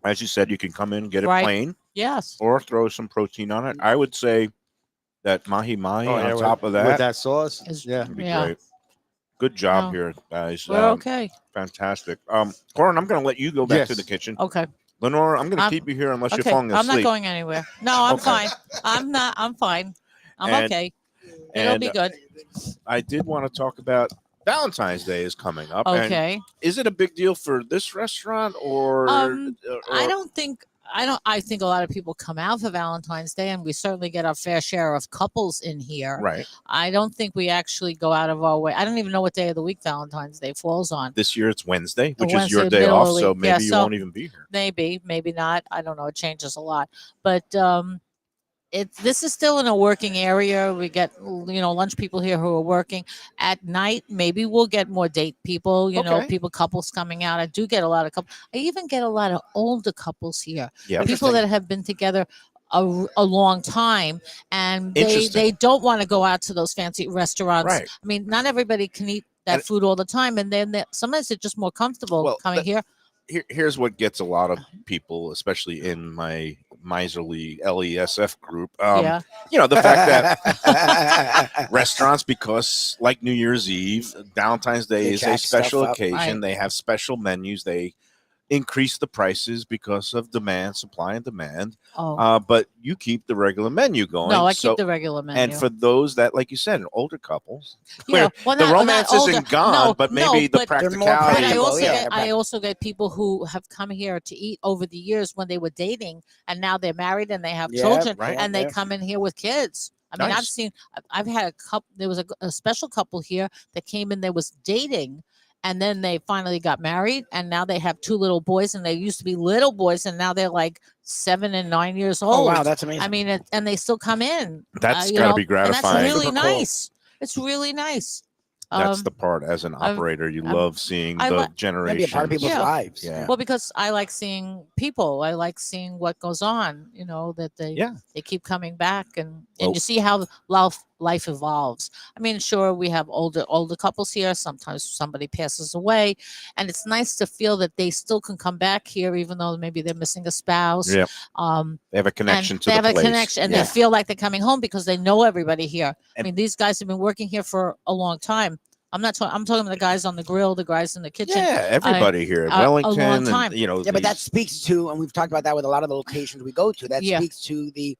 As you said, you can come in get it Right. plain yes. or throw some protein on it. I would say that mahi mahi Oh, yeah, on with- top of with that that sauce. Is- Yeah, would be Yeah. great. Good job No. here, guys. We're okay. Fantastic. Corin, I'm going to let you go back to Yes. the kitchen. Okay. Lenore, I'm going to I'm- keep you here unless Okay. you're falling I'm not asleep. going anywhere. No, I'm Okay. fine. I'm not. I'm fine. I'm And- okay. It'll and, be good. I did want to talk about Valentine's Day is coming up. And Okay. is it a big deal for this restaurant or I don't think I think a lot of people come out for Valentine's Day, and we certainly get our fair share of couples in here. right? I don't think we actually go out of our way. I don't even know what day of the week Valentine's Day falls on. This year it's Wednesday, which is Wednesday, your day middle off, of the so week. maybe Yeah, you so won't even be here. Maybe, maybe not. I don't know. It changes a lot, but this is still in a working area. We get lunch people here who are working at night. Maybe we'll get more date people. Okay. Couples coming out. I do get a lot of couples. I even get a lot of older couples here. Yeah. People that have been together a long time, and they don't want to go out to those fancy restaurants. Right. I mean, not everybody can eat that food all the time, and then sometimes they're just more comfortable coming here. Here's what gets a lot of people, especially in my miserly LESF group. Yeah. The fact that restaurants, because like New Year's Eve, Valentine's Day They is a jack special stuff up. occasion. Right. They have special menus. They increase the prices because of supply and demand. Oh. But you keep the regular menu going. No, I So- keep the regular menu. And for those that, like you said, older couples, Yeah, where the not romance older. isn't gone, but maybe the but They're more practicality. I practical. also yeah, get I also get people who have come here to eat over the years when they were dating, and now they're married and they have Yeah, children, right. and they Yeah. come in here with kids. I mean, Nice. I've had a couple. There was a special couple here that came in. They was dating, and then they finally got married, and now they have 2 little boys, and they used to be little boys, and now they're like 7 and 9 years old. Oh wow, that's amazing. I mean, and they still come in. That's you gotta know, be and gratifying. that's really Super cool. nice. It's really nice. That's the part. As an I've- operator, you I've- love seeing I the li- Maybe generation. a part of people's Yeah. lives. Yeah. Well, because I like seeing people. I like seeing what goes on. That they keep coming back, and Well- you see how life evolves. I mean, sure, we have older couples here. Sometimes somebody passes away, and it's nice to feel that they still can come back here, even though maybe they're missing a spouse. Yeah. Um, They have a connection and to they the have place. a connection, and Yeah. they feel like they're coming home because they know everybody here. I And- mean, these guys have been working here for a long time. I'm not talking. I'm talking about the guys on the grill, the guys in the kitchen. Yeah, everybody here at a long Wellington, time. and Yeah, but that speaks to, and we've talked about that with a lot of the locations we go to. That Yeah. speaks to the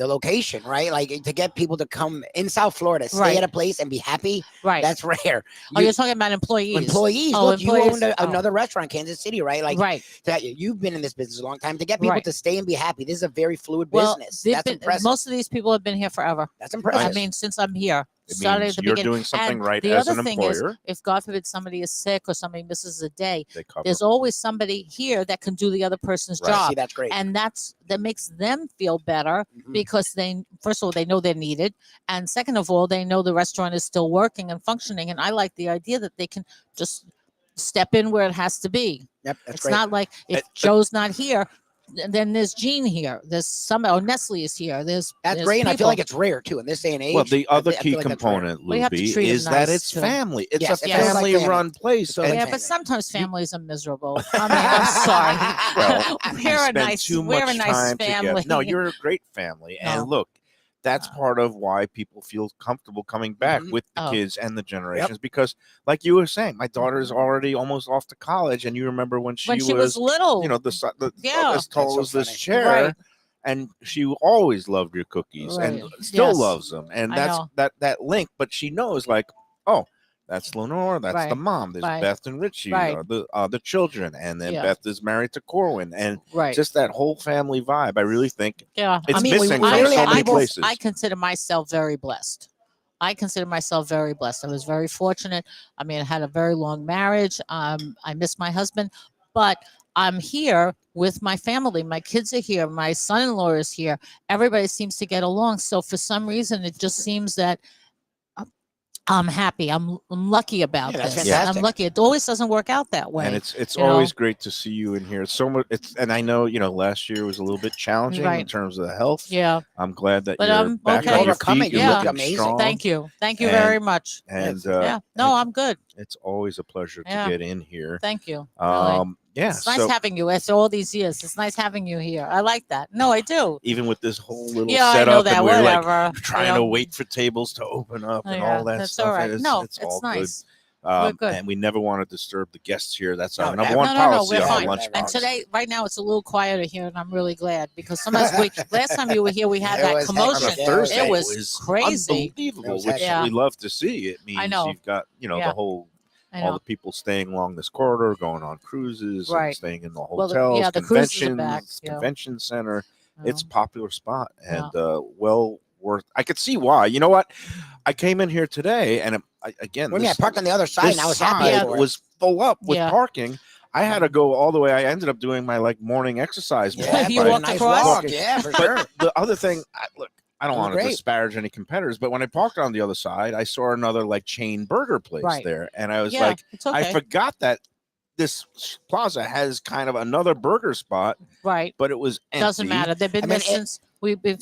location, right? Like to get people to come in South Florida, stay Right. at a place and be happy. Right. That's rare. Oh, you're talking about employees. Employees. Oh, Look, you employees. owned Oh. another restaurant, Kansas City, right? Like right. that. You've been in this business a long time. To get people Right. to stay and be happy, this is a very fluid Well, business. they've That's been- impressive. most of these people have been here forever. That's impressive. I mean, since I'm here, It started means at the you're beginning. doing something And right the as other an thing is, employer. if God forbid somebody is sick or somebody misses a day, They cover. there's always somebody here that can do the other person's Right. job, See, that's great. and that makes them feel better Mhm. because they, first of all, they know they're needed, and second of all, they know the restaurant is still working and functioning. And I like the idea that they can just step in where it has to be. Yep, that's It's great. not like if Joe's not here, then there's Gene here. There's somebody. Oh, Nestle is here. There's That's great, and I feel like it's rare too in this day and age. Well, the I other feel key like that's rare. component, Well, you have to Lubie, treat 'em is that nice, it's too. family. It's Yes, a it feels like family-run place. It feels like yeah, family. but sometimes families are miserable. I mean, I'm sorry. Well, you we're a spend nice, too we're a much nice time together. family. No, you're a great family. No. And look, that's No. part of why people feel comfortable coming back Mhm. with the Oh. kids and the generations. Because, like you were saying, my daughter's already almost off to college, and you remember when she was little. the Yeah. as tall That's so as this funny. chair. Right. And she always loved your cookies and Right. still Yes. loves them. And I that's know. that link. But she knows, like, oh, that's Lenore. That's the Right. mom. There's Right. Beth and Richie, Right. the children, and then Yeah. Beth is married to Corwin, and right. just that whole family vibe. I really think yeah. it's I mean, we missing from literally so have many people- places. I consider myself very blessed. I consider myself very blessed. I was very fortunate. I mean, I had a very long marriage. I miss my husband, but I'm here with my family. My kids are here. My son-in-law is here. Everybody seems to get along. So for some reason, it just seems that I'm happy. I'm lucky about Yeah, that's this. fantastic. I'm lucky. It always doesn't work out that way. and it's you know? always great to see you in here. It's so much. And I know last year was a little bit challenging in Right. terms of the health. yeah. I'm glad that But, you're back okay. on your Overcome feet. it. You're You looking look amazing. strong. Thank you. Thank you And- very much. And yeah. No, I'm good. it's always a pleasure to Yeah. get in here. Thank you. Really. Yeah. It's nice So having you after all these years. It's nice having you here. I like that. No, I do. even with this whole little Yeah, I setup, know that. and we're like whatever. trying you to know. wait for tables to open up and Yeah, all that that's stuff. all right. and No, it's it's all nice. We're good. And we never want to disturb the guests here. That's our No, number one No, policy we're on fine. our And lunchbox. today, right now, it's a little quieter here, and I'm really glad because sometimes last time you were here, we had It that was commotion. on a hectic. Thursday, It was crazy. unbelievable, It was which hectic. Yeah. we love to see. It means know. you've got the Yeah. whole I all know. the people staying along this corridor, going on cruises, and Right. staying in the Well, hotels, the cruises are back. conventions, Yeah. convention center. It's a Um, popular spot and well worth. I could see why. You know what? I came in here today, and again, When I this, parked on the other side, this and I was side happy for it. was full up with Yeah. parking. I had to go all the way. I ended up doing my morning exercise walk. Yeah, You but a walked nice across? walk. Yeah, for sure. The other thing, look, I don't It was want to great. disparage any competitors, but when I parked on the other side, I saw another chain burger place Right. there, and I was yeah, like, it's okay. I forgot that this plaza has kind of another burger spot, Right. but it was empty. Doesn't matter. They've been I there mean, since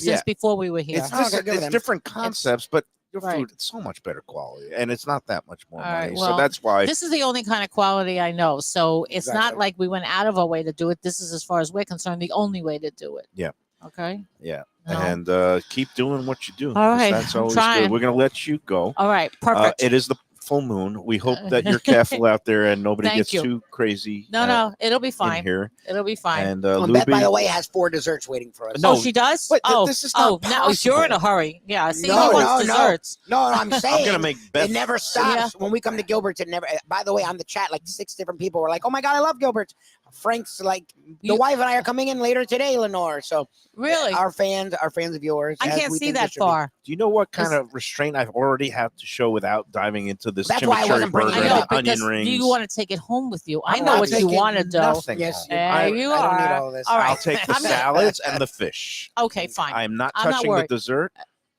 Yeah. before we were here. It's, Oh, just, okay, good with it's them. different concepts, but your Right. food it's so much better quality, and it's not that much more All right, money. well, so that's why. This is the only kind of quality I know. So it's not Exactly. like we went out of our way to do it. This is, as far as we're concerned, the only way to do it. Yeah. Okay. Yeah, No. and keep doing what you do. All 'cause right, that's I'm always trying. good. We're gonna let you go. All right. Perfect. It is the full moon. We hope that you're careful out there and nobody Thank gets you. too crazy. no, it'll be in fine. here. It'll be fine. And Beth, by Lubie- the way, has 4 desserts waiting for us. No, Oh, she does. Wait, oh, this is not now you're in a possible. hurry. Yeah. See, No, he wants no. desserts. No, I'm saying I'm gonna make Beth. it never stops. When we come to Gilbert's, it never. By the way, on the chat, 6 different people were like, "Oh my god, I love Gilbert's." Frank's like, You- the wife and I are coming in later today, Lenore. So Really? our fans of yours. I as can't we see can that distribute. far. Do you know what kind Is- of restraint I've already have to show without diving into this That's why I chimichurri wasn't bringing burger I it and know up. the because onion rings? you want to take it home with you. I I'm know not what you taking want to do. Nothing Yes, home. you- There I, you I don't need are. all this. All right. I'll take the I'm- salads and the fish. Okay, fine. I'm not I'm not touching the worried. dessert.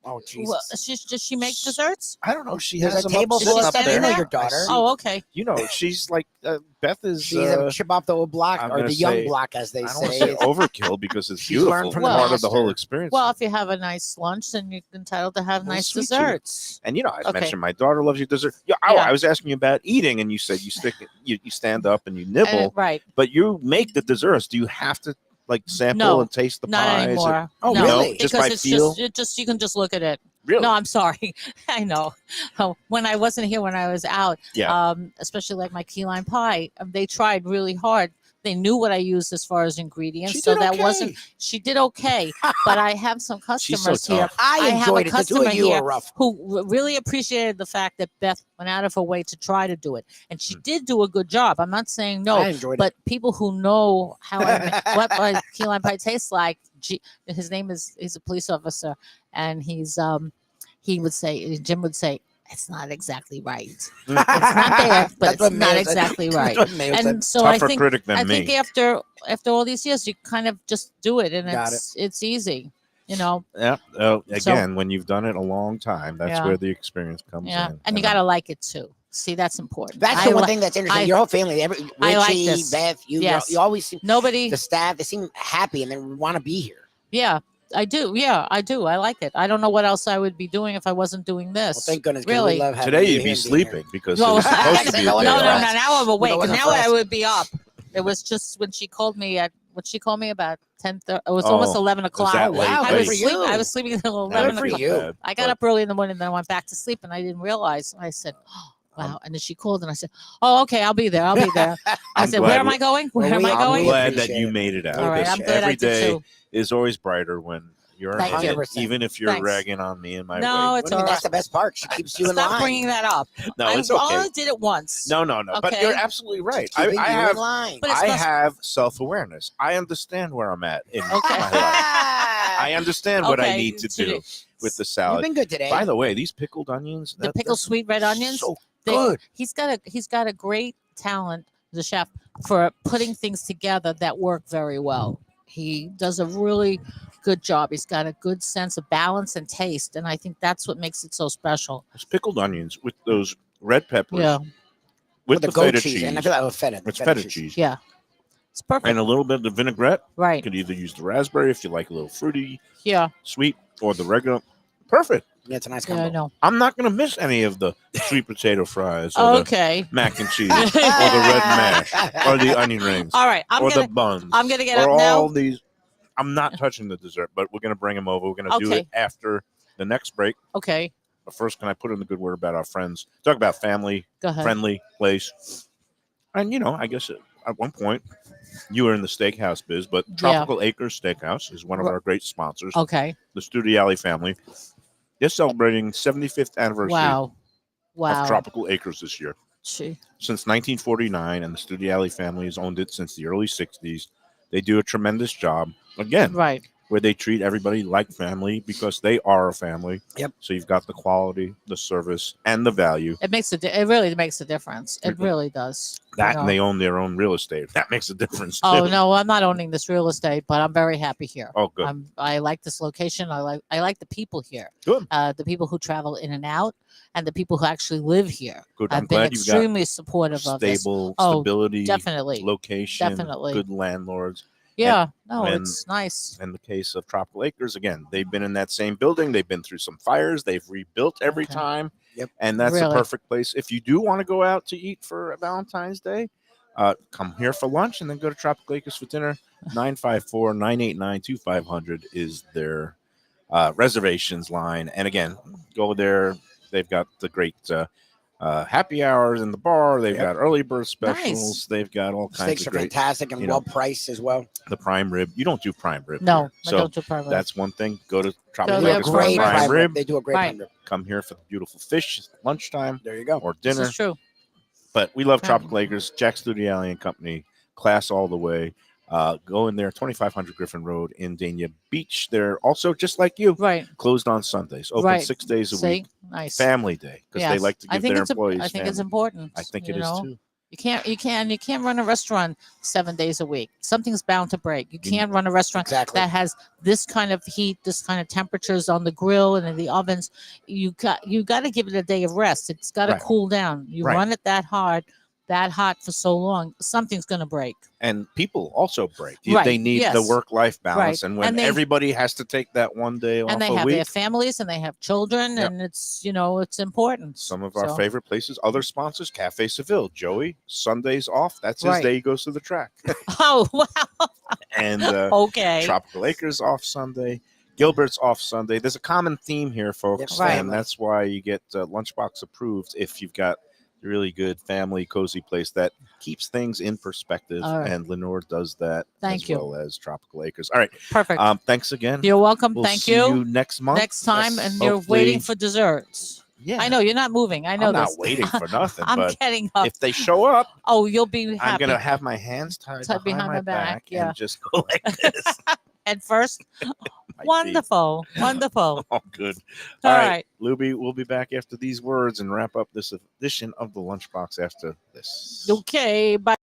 Oh Jesus! Well, does she make desserts? I don't know. She There's has a them table up full sitting of up stuff. there. You know there? your daughter. I see. Oh, okay. You know, she's like Beth is. She's a chip off the old block, I'm or gonna the young say- block, as they I don't want to say. say overkill because it's She's learned beautiful. from the Part of the whole master. experience. Well, if you have a nice lunch, then you're entitled to have Well, nice sweet tooth. desserts. And I Okay. mentioned my daughter loves your dessert. Yeah, Yeah. I was asking you about eating, and you said you you stand up and you nibble, Right. but you make the desserts. Do you have to sample No, and taste the Not pies? anymore. Oh, no, really? Just because by it's feel? just you can just look at it. Really? No, I'm sorry. I know. When I wasn't here, when I was out, Yeah. especially like my key lime pie, they tried really hard. They knew what I used as far as ingredients, She so did that okay. wasn't. She did okay, but I have some She's so customers here tough. I have a enjoyed it. The two customer of you here are rough. who really appreciated the fact that Beth went out of her way to try to do it, and she did do a good job. I'm not saying no, I enjoyed but people who know how what my key lime pie tastes like. His name is he's a police officer, and he would say Jim would say it's not exactly right. It's not there, but That's it's what not Mayo said. exactly That's right. what Mayo said. And so I Tougher think critic than I me. think after all these years, you kind of just do it, and Got it's easy, you know. Yeah. Again, when you've done it a long time, that's Yeah. where the experience comes Yeah, in. and you got to like it too. See, that's important. That's I the one li- thing that's interesting. I- Your whole family, Richie, I like this. Beth, you, Yes. you always seem Nobody. the staff. They seem happy and they want to be here. Yeah, I do. Yeah, I do. I like it. I don't know what else I would be doing if I wasn't doing this. Well, thank goodness. 'cause Really? we love having Today you you'd here be and being here. sleeping because Well, it was supposed to be a no, day No, off. now I'm awake. wasn't Now for us. I would be up. It was just when she called me at what she called me about 10:30. It was Oh, almost 11 o'clock. that late? Wow, I good was for sleeping. you. I was sleeping until Not 11 for o'clock. you. bad, I got but up early in the morning, then I went back to sleep, and I didn't realize. I said, oh, "Wow!" And then she called, and I said, "Oh, okay, I'll be there. I'll be there." I I'm said, glad "Where am we- I going? Where Well, am I we- I'm going?" glad that appreciate you it. made it out. All right, because I'm glad I every did day too. is always brighter when you're Thank ahead, you. 100%. even if you're Thanks. ragging on me and my No, weight. it's I mean, all that's right. the best part. She keeps you in Stop line. bringing that up. No, I it's okay. only did it once. No. But Okay. you're absolutely right. She's keeping I you have in line. But it's I not- have self-awareness. I understand where I'm at in Okay. my life. I understand what I Okay, need to do with the You've salad. been good today. By the way, these pickled onions, The pickled that's sweet red onions. so They- good. He's got a great talent, the chef, for putting things together that work very well. He does a really good job. He's got a good sense of balance and taste, and I think that's what makes it so special. Those pickled onions with those red peppers, Yeah, with the the goat feta cheese. cheese, And I feel like with feta. it's feta cheese, yeah, it's perfect. and a little bit of the vinaigrette. You Right? could either use the raspberry if you like a little fruity, Yeah, sweet, or the regular. Perfect. Yeah, it's a nice yeah, combo. I know. I'm not going to miss any of the sweet potato fries or Okay, the mac and cheese or the red mash or the onion rings all right. or the buns. I'm gonna get or up all now. these. I'm not touching the dessert, but we're going to bring them over. We're going to do Okay. it after the next break. Okay. But first, can I put in the good word about our friends? Talk about family Go ahead. friendly place. And I guess at one point you were in the steakhouse biz, but Tropical Acres Steakhouse is one of our great sponsors. Okay. The Studiali family. They're celebrating 75th anniversary Wow. of Tropical Acres this year. Gee. Since 1949, and the Studiali family has owned it since the early 60s. They do a tremendous job. Again, Right. where they treat everybody like family because they are a family. Yep. So you've got the quality, the service, and the value. It makes it really makes a difference. It really does. That and they own their own real estate. That makes a difference too. Oh no, I'm not owning this real estate, but I'm very happy here. Oh, good. I like this location. I like the people here. Good. The people who travel in and out, and the people who actually live here. Good. I've I'm been glad you've got extremely supportive of this. stability, definitely, location, definitely. good landlords. Yeah, And it's nice. In the case of Tropical Acres, again, they've been in that same building. They've been through some fires. They've rebuilt every time. Yep. And that's Really? a perfect place. If you do want to go out to eat for Valentine's Day, come here for lunch and then go to Tropical Acres for dinner. 954-989-2500 is their reservations line. And again, go there. They've got the great happy hours in the bar. They've got early bird specials. Nice. They've got all kinds Steaks of are great, fantastic and well priced as well. the prime rib. You don't do prime rib. No, here. I So don't do prime rib. that's one thing. Go to Tropical Go They do a there Acres for for great prime rib. They do a great Right. prime rib. Come here for the beautiful fish lunchtime There you go. or This dinner. is true. But we love Yeah. Tropical Acres, Jack Studiali and Company, class all the way. Go in there, 2500 Griffin Road in Dania Beach. They're also, just like you, Right. closed on Sundays, open Right. 6 days a See? week. Nice. Family day, because they Yes. like to I give think their it's employees I think it's family. important. I think you it is know? too. You can't run a restaurant 7 days a week. Something's bound to break. You can't run a restaurant Exactly. that has this kind of heat, this kind of temperatures on the grill and in the ovens. You got to give it a day of rest. It's got to Right. cool down. You Right. run it that hot for so long, something's going to break. And people also break. Right, They need the yes. work-life balance. Right. And when And they- everybody has to take that one day off And they a have their week, families and they have children, Yep. and it's important. some of our So- favorite places, other sponsors, Cafe Seville. Joey, Sundays off. That's his Right. day. He goes to the track. Oh wow. And Okay. Tropical Acres off Sunday. Gilbert's off Sunday. There's a common theme here, folks, Yep. Right. and that's why you get Lunchbox approved if you've got a really good family, cozy place that keeps things in perspective. All right. And Lenore does that Thank as you. well as Tropical Acres. All right. Perfect. Thanks again. You're welcome. We'll Thank see you next month. Next time, and Hopefully- you're waiting for desserts. Yeah. I know you're not moving. I know I'm not this. waiting for nothing, I'm but getting up. if they show up, Oh, you'll be I'm happy. gonna have my hands tied Tied behind my back yeah. and just go like this. At first, My feet. wonderful. Oh, good. All All right. right, Lubie, we'll be back after these words and wrap up this edition of the Lunchbox after this. Okay. Bye.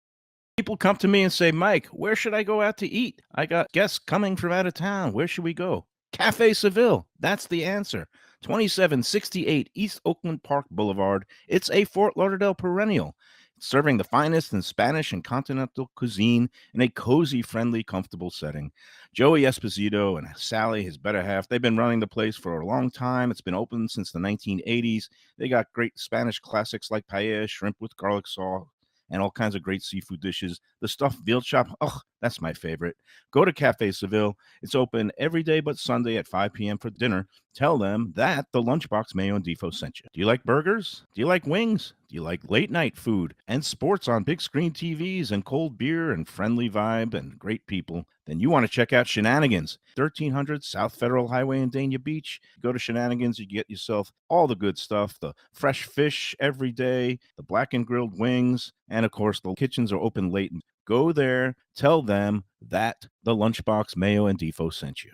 People come to me and say, Mike, where should I go out to eat? I got guests coming from out of town. Where should we go? Cafe Seville. That's the answer. 2768 East Oakland Park Boulevard. It's a Fort Lauderdale perennial, serving the finest in Spanish and continental cuisine in a cozy, friendly, comfortable setting. Joey Esposito and Sally, his better half, they've been running the place for a long time. It's been open since the 1980s. They got great Spanish classics like paella, shrimp with garlic sauce, and all kinds of great seafood dishes. The stuffed veal chop, oh, that's my favorite. Go to Cafe Seville. It's open every day but Sunday at 5 p.m. for dinner. Tell them that the Lunchbox Mayo and Defo sent you. Do you like burgers? Do you like wings? Do you like late night food and sports on big screen TVs and cold beer and friendly vibe and great people? Then you want to check out Shenanigans, 1300 South Federal Highway in Dania Beach. Go to Shenanigans, you get yourself all the good stuff, the fresh fish every day, the blackened grilled wings, and of course the kitchens are open late. Go there, tell them that the Lunchbox Mayo and Defo sent you.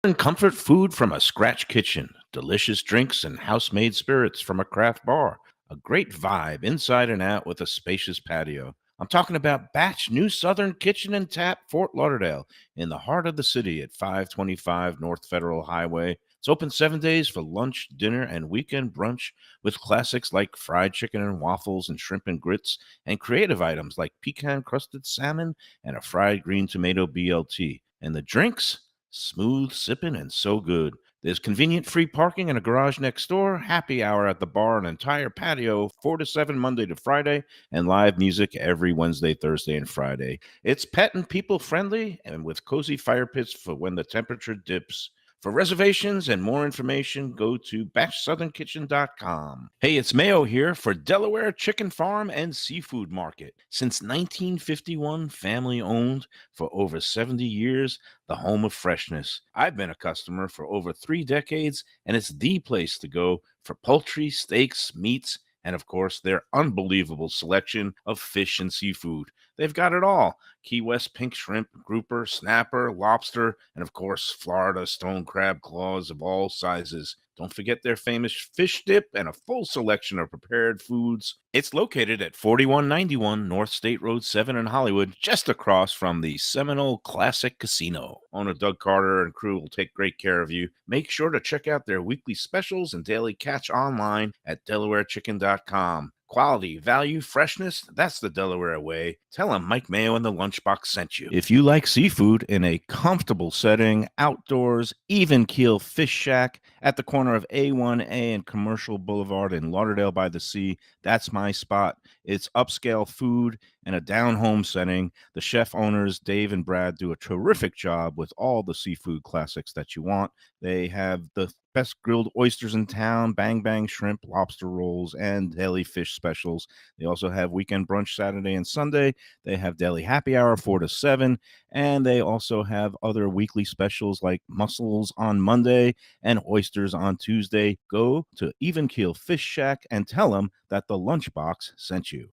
And comfort food from a scratch kitchen, delicious drinks and house-made spirits from a craft bar, a great vibe inside and out with a spacious patio. I'm talking about Batch New Southern Kitchen and Tap, Fort Lauderdale, in the heart of the city at 525 North Federal Highway. It's open 7 days for lunch, dinner, and weekend brunch with classics like fried chicken and waffles and shrimp and grits, and creative items like pecan-crusted salmon and a fried green tomato BLT. And the drinks? Smooth sipping and so good. There's convenient free parking and a garage next door, happy hour at the bar, an entire patio, 4 to 7 Monday to Friday, and live music every Wednesday, Thursday, and Friday. It's pet and people friendly and with cozy fire pits for when the temperature dips. For reservations and more information, go to BashSouthernKitchen.com. Hey, it's Mayo here for Delaware Chicken Farm and Seafood Market. Since 1951, family owned for over 70 years, the home of freshness. I've been a customer for over 3 decades, and it's the place to go for poultry, steaks, meats, and of course, their unbelievable selection of fish and seafood. They've got it all. Key West pink shrimp, grouper, snapper, lobster, and of course, Florida stone crab claws of all sizes. Don't forget their famous fish dip and a full selection of prepared foods. It's located at 4191 North State Road 7 in Hollywood, just across from the Seminole Classic Casino. Owner Doug Carter and crew will take great care of you. Make sure to check out their weekly specials and daily catch online at DelawareChicken.com. Quality, value, freshness, that's the Delaware way. Tell them Mike Mayo and the Lunchbox sent you. If you like seafood in a comfortable setting, outdoors, even keel fish shack at the corner of A1A and Commercial Boulevard in Lauderdale by the Sea, that's my spot. It's upscale food in a down-home setting. The chef owners, Dave and Brad, do a terrific job with all the seafood classics that you want. They have the best grilled oysters in town, bang bang shrimp, lobster rolls, and deli fish specials. They also have weekend brunch Saturday and Sunday. They have deli happy hour 4 to 7, and they also have other weekly specials like mussels on Monday and oysters on Tuesday. Go to Even Keel Fish Shack and tell them that the Lunchbox sent you.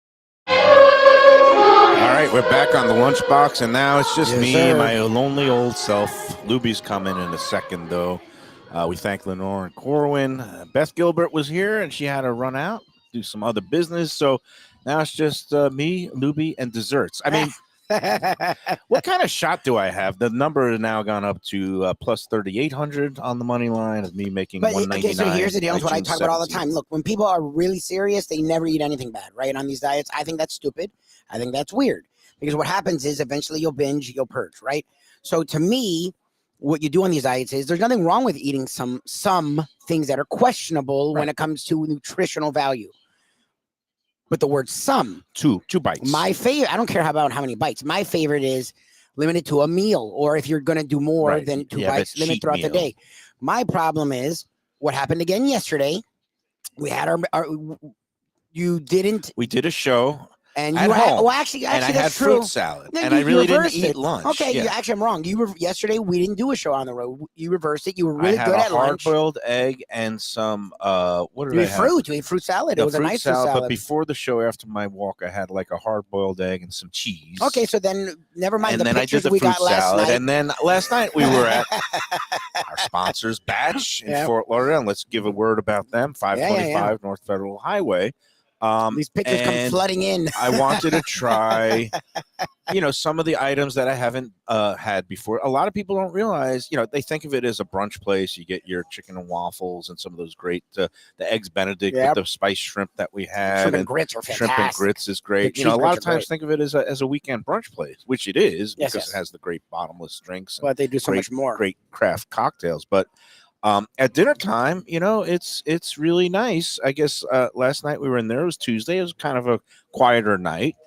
All right, we're back on the Lunchbox, and now it's just me, my lonely old self. Lubie's coming in a second, though. We thank Lenore and Corwin. Beth Gilbert was here, and she had to run out, do some other business. So now it's just me, Lubie, and desserts. I mean, what kind of shot do I have? The number has now gone up to plus 3,800 on the money line of me making $199. Okay, so here's the deal. It's what I talk about all the time. Look, when people are really serious, they never eat anything bad, right? On these diets, I think that's stupid. I think that's weird. Because what happens is eventually you'll binge, you'll purge, right? So to me, what you do on these diets is there's nothing wrong with eating some things that are questionable when it comes to nutritional value. But the word some. Two bites. My favorite, I don't care about how many bites. My favorite is limited to a meal, or if you're going to do more than 2 bites, limit throughout the day. My problem is what happened again yesterday. We had we did a show. And at you had, home, well, actually, and I that's had true. fruit salad, No, and I really didn't reversed eat it. lunch. Okay, yeah. actually, I'm wrong. Yesterday we didn't do a show on the road. You reversed it. You were really I had good a at lunch. hard-boiled egg and some what did You I ate have? fruit. You ate fruit salad. It was a nice fruit salad. But before the show, after my walk, I had like a hard-boiled egg and some cheese. Okay, so then never mind and the then I pictures did the we fruit got last salad, night. and then last night we were at our sponsors, Batch in Fort Lauderdale. And let's give a word about them. 525 North Federal Highway. These pictures come flooding in. I wanted to try, some of the items that I haven't had before. A lot of people don't realize, they think of it as a brunch place. You get your chicken and waffles and some of those great, the Eggs Benedict with the spiced shrimp that we had. Shrimp and grits are fantastic. Shrimp and grits is great. A lot of times think of it as a weekend brunch place, which it is because it has the great bottomless drinks. But they do so much more. Great craft cocktails. But at dinner time, it's really nice. I guess last night we were in there. It was Tuesday. It was kind of a quieter night.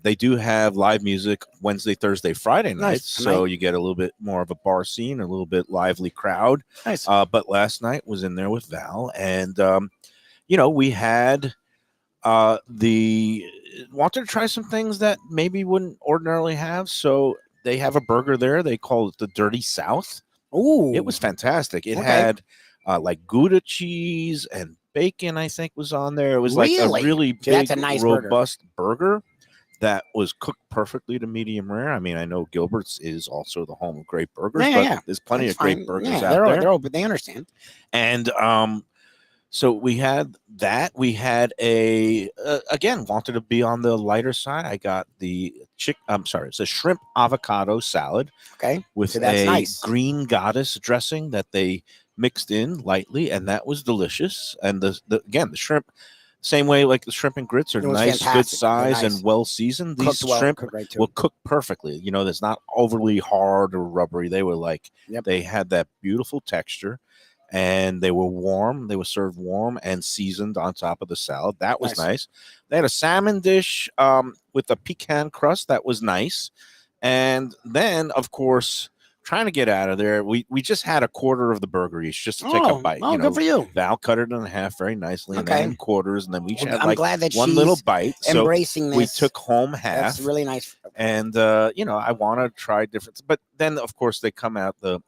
They do have live music Wednesday, Thursday, Friday nights, so you get a little bit more of a bar scene, a little bit lively crowd. Nice. But last night was in there with Val, and we had wanted to try some things that maybe wouldn't ordinarily have. So they have a burger there. They call it the Dirty South. Ooh, it was fantastic. It had like Gouda cheese and bacon, I think, was on there. It was like a really big, that's a nice robust burger that was cooked perfectly to medium rare. I mean, I know Gilbert's is also the home of great burgers, but there's plenty of great burgers out there. They're open. They understand. And so we had that. We had again, wanted to be on the lighter side. I got it's a shrimp avocado salad. Okay. With green goddess dressing that they mixed in lightly, and that was delicious. And the shrimp, Same way, like the shrimp and grits are It was nice, good fantastic. They're size, nice. and well seasoned. These Cooked well, shrimp cooked right too. will cook perfectly. You know, that's not overly hard or rubbery. They were like, Yep. they had that beautiful texture, and they were warm. They were served warm and seasoned on top of the salad. That was nice. They had a salmon dish with a pecan crust. That was nice. And then, of course, trying to get out of there, we just had a quarter of the burger each just to take a bite. Oh, good for you. Val cut it in half very nicely, and then in quarters, and then we each had I'm like glad that one she's little bite. So embracing this. we took home half. That's really nice. And you know, I want to try different, but then of course they come out the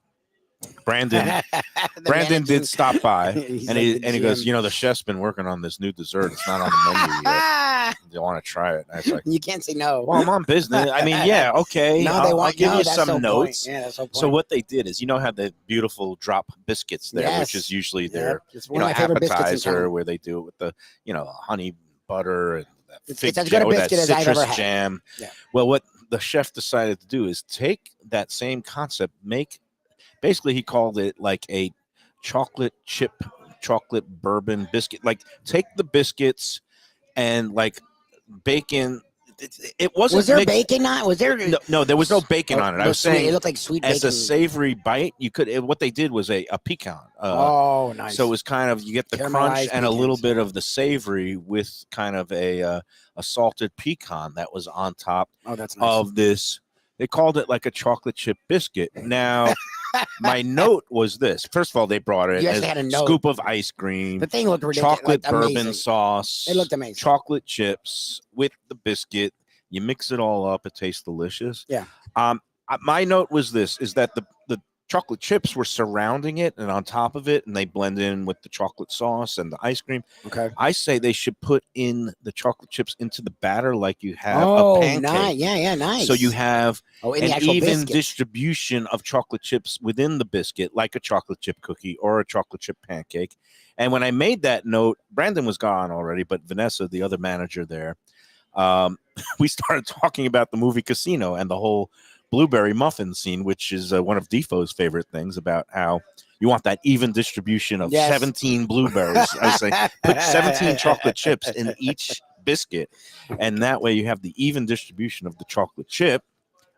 Brandon did stop by, and he goes, you know, the chef's been working on this new dessert. It's not on the menu yet. Do you want to try it? And I was like, you can't say no. well, I'm on business. I mean, yeah, okay. No, I'll give you some notes. Yeah, that's the point. So what they did is, you know, have the beautiful drop biscuits there, which is usually their appetizer, where they do it with the, you know, honey butter and it's as good a biscuit as I've ever had. Jam. Yeah. Well, what the chef decided to do is take that same concept, basically he called it like a chocolate bourbon biscuit. Like take the biscuits and like bacon. It wasn't. Was there bacon on it? Was there? No, there was no bacon on it. I was saying it looked like sweet as bacon. a savory bite. You could. What they did was a pecan. Nice. So it was kind of, you get the crunch and a little bit of the savory with kind of a salted pecan that was on top of this. They called it like a chocolate chip biscuit. Now, my note was this. First of all, they brought it as a scoop of ice cream. The thing looked ridiculous. Chocolate bourbon amazing. sauce. It looked amazing. Chocolate chips with the biscuit. You mix it all up. It tastes delicious. Yeah. My note was this, is that the chocolate chips were surrounding it and on top of it, and they blend in with the chocolate sauce and the ice cream. Okay. I say they should put in the chocolate chips into the batter like you have a pancake. Nice. Yeah, nice. So you have an even biscuit. distribution of chocolate chips within the biscuit, like a chocolate chip cookie or a chocolate chip pancake. And when I made that note, Brandon was gone already, but Vanessa, the other manager there, we started talking about the movie Casino and the whole blueberry muffin scene, which is one of Defoe's favorite things, about how you want that even distribution of 17 blueberries. I say put 17 chocolate chips in each biscuit, and that way you have the even distribution of the chocolate chip.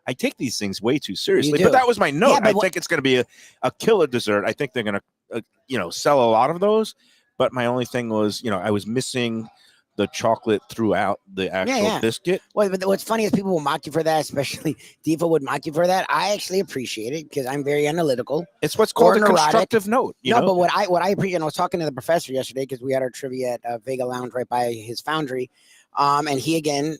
I take these things way too seriously, but that was my note. I think it's going to be a killer dessert. I think they're going to sell a lot of those, but my only thing was, I was missing the chocolate throughout the actual biscuit. Well, but what's funny is people will mock you for that, especially Defoe would mock you for that. I actually appreciate it because I'm very analytical. It's what's called a constructive note. You know? But what I appreciate, and I was talking to the professor yesterday because we had our trivia at Vega Lounge right by his foundry, and he again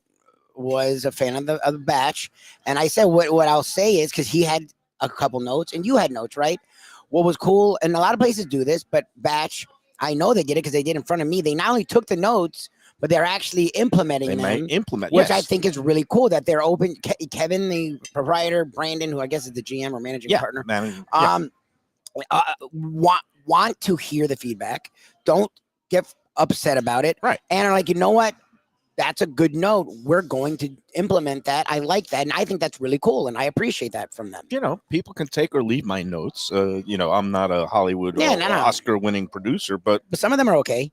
was a fan of the batch. And I said, what I'll say is, because he had a couple notes and you had notes, right? What was cool, and a lot of places do this, but batch, I know they did it because they did in front of me. They not only took the notes, but they're actually implementing them, which I think is really cool that they're open. Kevin, the proprietor, Brandon, who I guess is the GM or managing partner, want to hear the feedback. Don't get upset about it. Right. And are like, you know what? That's a good note. We're going to implement that. I like that. And I think that's really cool. And I appreciate that from them. People can take or leave my notes. I'm not a Hollywood or Oscar winning producer, but some of them are okay.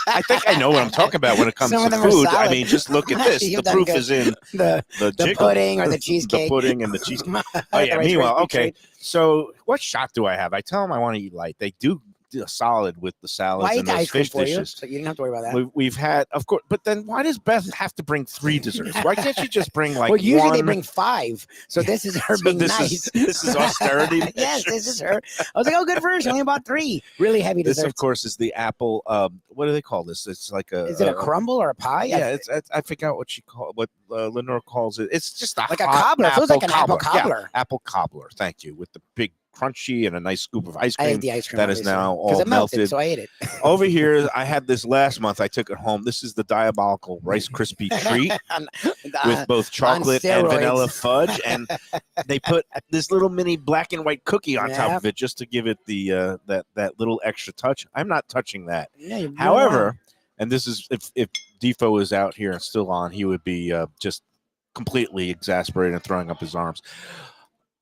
I think I know what I'm talking about when it comes to food. I mean, just look at this. The proof is in the pudding or the cheesecake. The pudding and the cheesecake. Oh, yeah. Meanwhile, okay. So what shot do I have? I tell them I want to eat light. They do a solid with the salads and those fish dishes. So you didn't have to worry about that. We've had, of course, but then why does Beth have to bring 3 desserts? Why can't you just bring like usually one? They bring 5 . So this is her being nice. This is austerity. Yes, this is her. I was like, oh, good for her. She only bought 3 really heavy desserts. This, of course, is the apple. What do they call this? It's like a. Is it a crumble or a pie? Yeah, I forgot what Lenore calls it. It's just like a cobbler. It feels like an apple cobbler. Yeah, apple cobbler. Thank you. With the big crunchy and a nice scoop of ice cream. I ate the ice cream that is now all melted. So I ate it. Over here, I had this last month. I took it home. This is the diabolical Rice Krispie treat with both chocolate and vanilla fudge, and they put this little mini black and white cookie on top of it just to give it the that little extra touch. I'm not touching that. Yeah, however, and this is if Defoe is out here and still on, he would be just completely exasperated and throwing up his arms.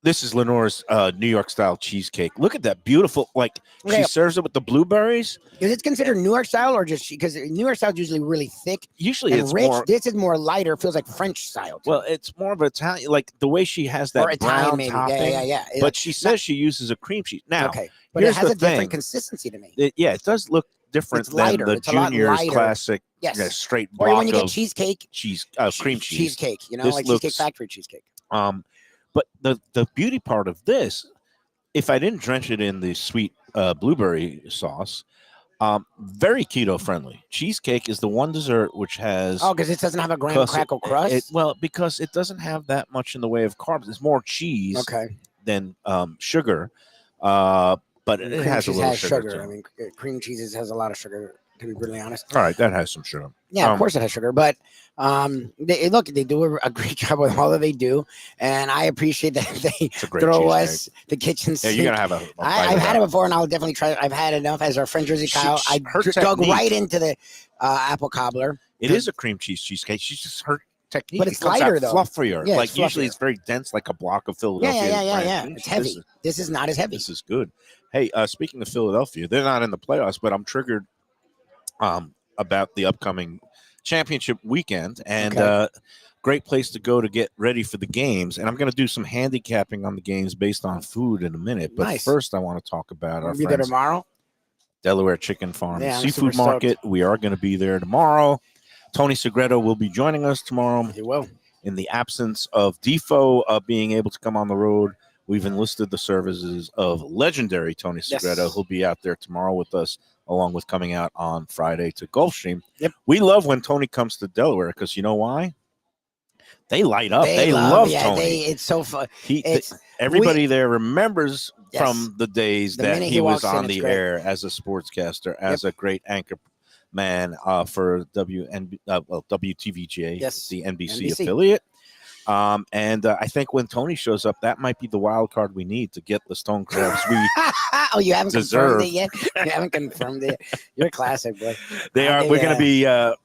This is Lenore's New York style cheesecake. Look at that beautiful, like Okay. she serves it with the blueberries. Is it considered New York style or just because New York style is usually really thick Usually and it's rich? more, This is more lighter. Feels like French style. to well, me. it's more of Italian, like the way she has that or Italian brown maybe. topping. Yeah. But she says she uses a cream cheese. Now, okay, but it here's has the a different thing. consistency to me. It does look different It's than lighter. the It's a lot Junior's lighter. classic Yes. straight Or block when you get of cheesecake, cream cheese. cheesecake. You know, This like looks- Cheesecake Factory cheesecake. But the beauty part of this, if I didn't drench it in the sweet blueberry sauce, very keto friendly. Cheesecake is the one dessert which has Oh, because it doesn't have a graham because crackle crust. well, because it doesn't have that much in the way of carbs. It's more cheese okay. than sugar, but it Cream has a cheese little has sugar. sugar. too. I mean, cream cheese has a lot of sugar. To be brutally honest. All right, that has some sugar. Yeah, of Um, course it has sugar, but they do a great job with all that they do, and I appreciate that they It's a great throw cheesecake. us the kitchen Yeah, sink. you're gonna have a bite I've of had that. it before, and I'll definitely try it. I've had enough as our friend Jersey Kyle. Her dug technique- right into the apple cobbler. It is a cream cheese cheesecake. She's just her technique. But it it's comes lighter, out though. fluffier. Yeah, like it's usually fluffier. it's very dense, like a block of Yeah, Philadelphia. yeah. cream It's cheese. heavy. This is not as heavy. This is good. Hey, speaking of Philadelphia, they're not in the playoffs, but I'm triggered about the upcoming championship weekend, and Okay. great place to go to get ready for the games. And I'm going to do some handicapping on the games based on food in a minute. But Nice. first, I want to talk about our We'll be there friends tomorrow. Delaware Chicken Farm Yeah, and I'm Seafood super Market. We are going to be there tomorrow. Tony Segreto will be joining us tomorrow. You will. In the absence of Defoe being able to come on the road, we've enlisted the services of legendary Tony Segreto, Yes. who'll be out there tomorrow with us, along with coming out on Friday to Gulfstream. Yep. We love when Tony comes to Delaware because you know why? They light up. They love Tony. It's so fun. He, It's everybody there remembers Yes. from the days The that minute he he was walks in, on it's the great. air as a sportscaster, as a great anchor man for WTVJ, Yes. the NBC NBC. affiliate. And I think when Tony shows up, that might be the wild card we need to get the Stone Crabs. Oh, you haven't Deserve. confirmed it yet? You haven't confirmed it. You're classic, boy. They I'll are. give We're you going to that. be,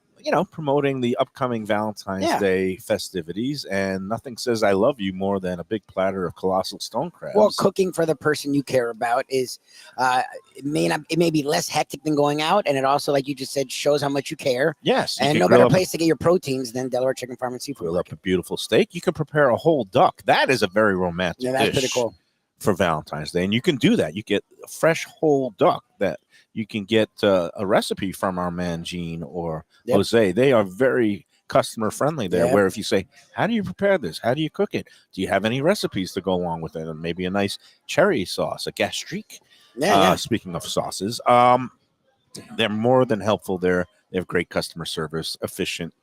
promoting the upcoming Valentine's Yeah. Day festivities, and nothing says "I love you" more than a big platter of colossal stone crabs. Well, cooking for the person you care about is it may be less hectic than going out, and it also, like you just said, shows how much you care. yes, you And can no grill better up- place to get your proteins than Delaware Chicken Farm and Seafood grill up Market. a beautiful steak. You can prepare a whole duck. That is a very romantic Yeah, that's dish pretty cool. for Valentine's Day, and you can do that. You get a fresh whole duck that you can get a recipe from our man Gene or Yep. Jose. They are very customer friendly there. Yep. Where if you say, "How do you prepare this? How do you cook it? Do you have any recipes to go along with it?" And maybe a nice cherry sauce, a gastrique. Yeah, Speaking of sauces, they're more than helpful there. They have great customer service, efficient,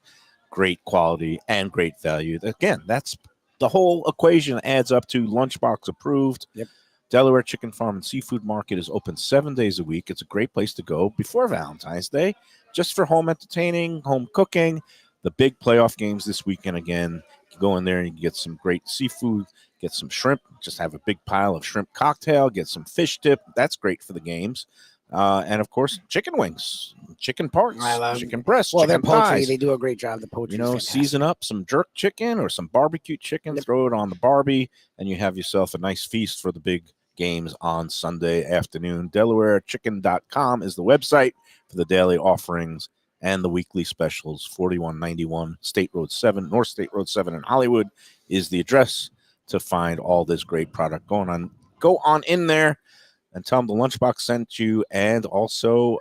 great quality, and great value. Again, that's the whole equation adds up to Lunchbox approved. Yep. Delaware Chicken Farm and Seafood Market is open 7 days a week. It's a great place to go before Valentine's Day, just for home entertaining, home cooking. The big playoff games this weekend again. You go in there and you can get some great seafood, get some shrimp, just have a big pile of shrimp cocktail, get some fish dip. That's great for the games. And of course, chicken wings, chicken parts, I love- chicken breasts, well, their chicken poultry, thighs. they do a great job. The poultry, Season up some jerk chicken or some barbecue chicken, throw it on the Barbie, and you have yourself a nice feast for the big games on Sunday afternoon. DelawareChicken.com is the website for the daily offerings and the weekly specials. 4191 State Road 7, North State Road 7 in Hollywood is the address to find all this great product. Go on in there and tell them the Lunchbox sent you, and also,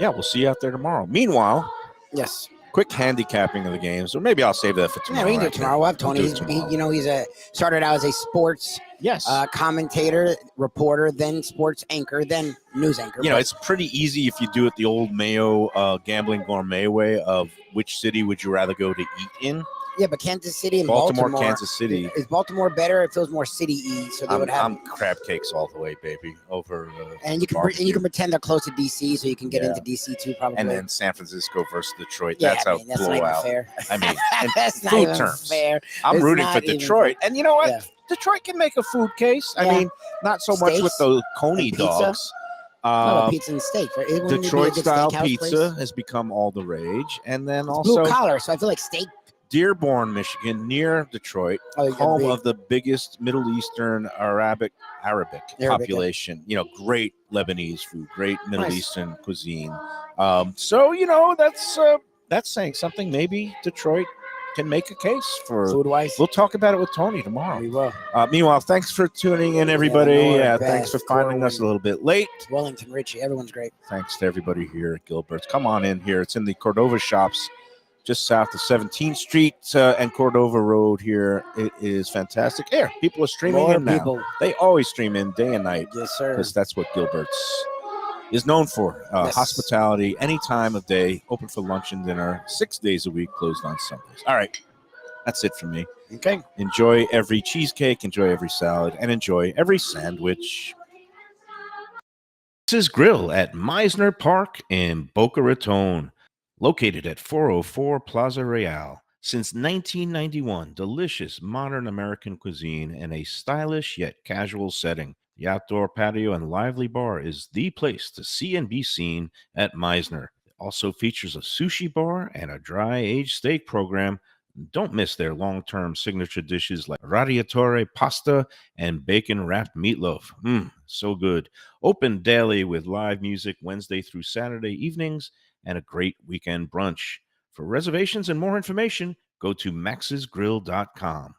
we'll see you out there tomorrow. Meanwhile, Yes. quick handicapping of the games, or maybe I'll save that for Yeah, tomorrow. we can do it actually. tomorrow. We'll have We'll Tony. do it tomorrow. He's started out as a sports Yes. commentator, reporter, then sports anchor, then news anchor. You know, it's pretty easy if you do it the old Mayo gambling gourmet way of which city would you rather go to eat in? yeah, but Kansas City and Baltimore, Baltimore, Kansas City. Is Baltimore better? It feels more city-y, so they would have. I'm crab cakes all the way, baby. Over and you can pretend they're close to DC, so you can get into DC too, probably. and then San Francisco versus Detroit. yeah, That's how that's not even blowout. fair. I mean, in That's not food even terms. fair. I'm It's rooting for not even Detroit, and you know what? Yeah. Detroit can make a food case. I Yeah. mean, not so much with Steaks the Coney and pizza. dogs. No, pizza and steak. Right? Wouldn't it be a Detroit good style steakhouse pizza place? has become all the rage, and then It's also blue collar, so I feel like steak Dearborn, Michigan, near Detroit, Oh, you gotta home be- of the biggest Middle Eastern Arabic yeah. population. You know, great Lebanese food, great Middle Nice. Eastern cuisine. So that's saying something. Maybe Detroit can make a case for. Food wise, We'll talk about it with Tony tomorrow. we will. Meanwhile, thanks for tuning in, everybody. North, Thanks for Beth, finding us a Corwin. little bit late. Wellington, Richie, everyone's great. Thanks to everybody here at Gilbert's. Come on in here. It's in the Cordova Shops, just south of 17th Street and Cordova Road here. It is fantastic. Here, people are streaming More in now. people. They always stream in day and night Yes, sir. because that's what Gilbert's is known for. Yes. Hospitality, any time of day, open for lunch and dinner, 6 days a week, closed on Sundays. All right, that's it for me. Okay. Enjoy every cheesecake, enjoy every salad, and enjoy every sandwich. This is Grill at Meisner Park in Boca Raton, located at 404 Plaza Real. Since 1991, delicious modern American cuisine in a stylish yet casual setting. The outdoor patio and lively bar is the place to see and be seen at Meisner. It also features a sushi bar and a dry-aged steak program. Don't miss their long-term signature dishes like radiatore pasta and bacon-wrapped meatloaf. So good. Open daily with live music Wednesday through Saturday evenings and a great weekend brunch. For reservations and more information, go to maxsgrill.com.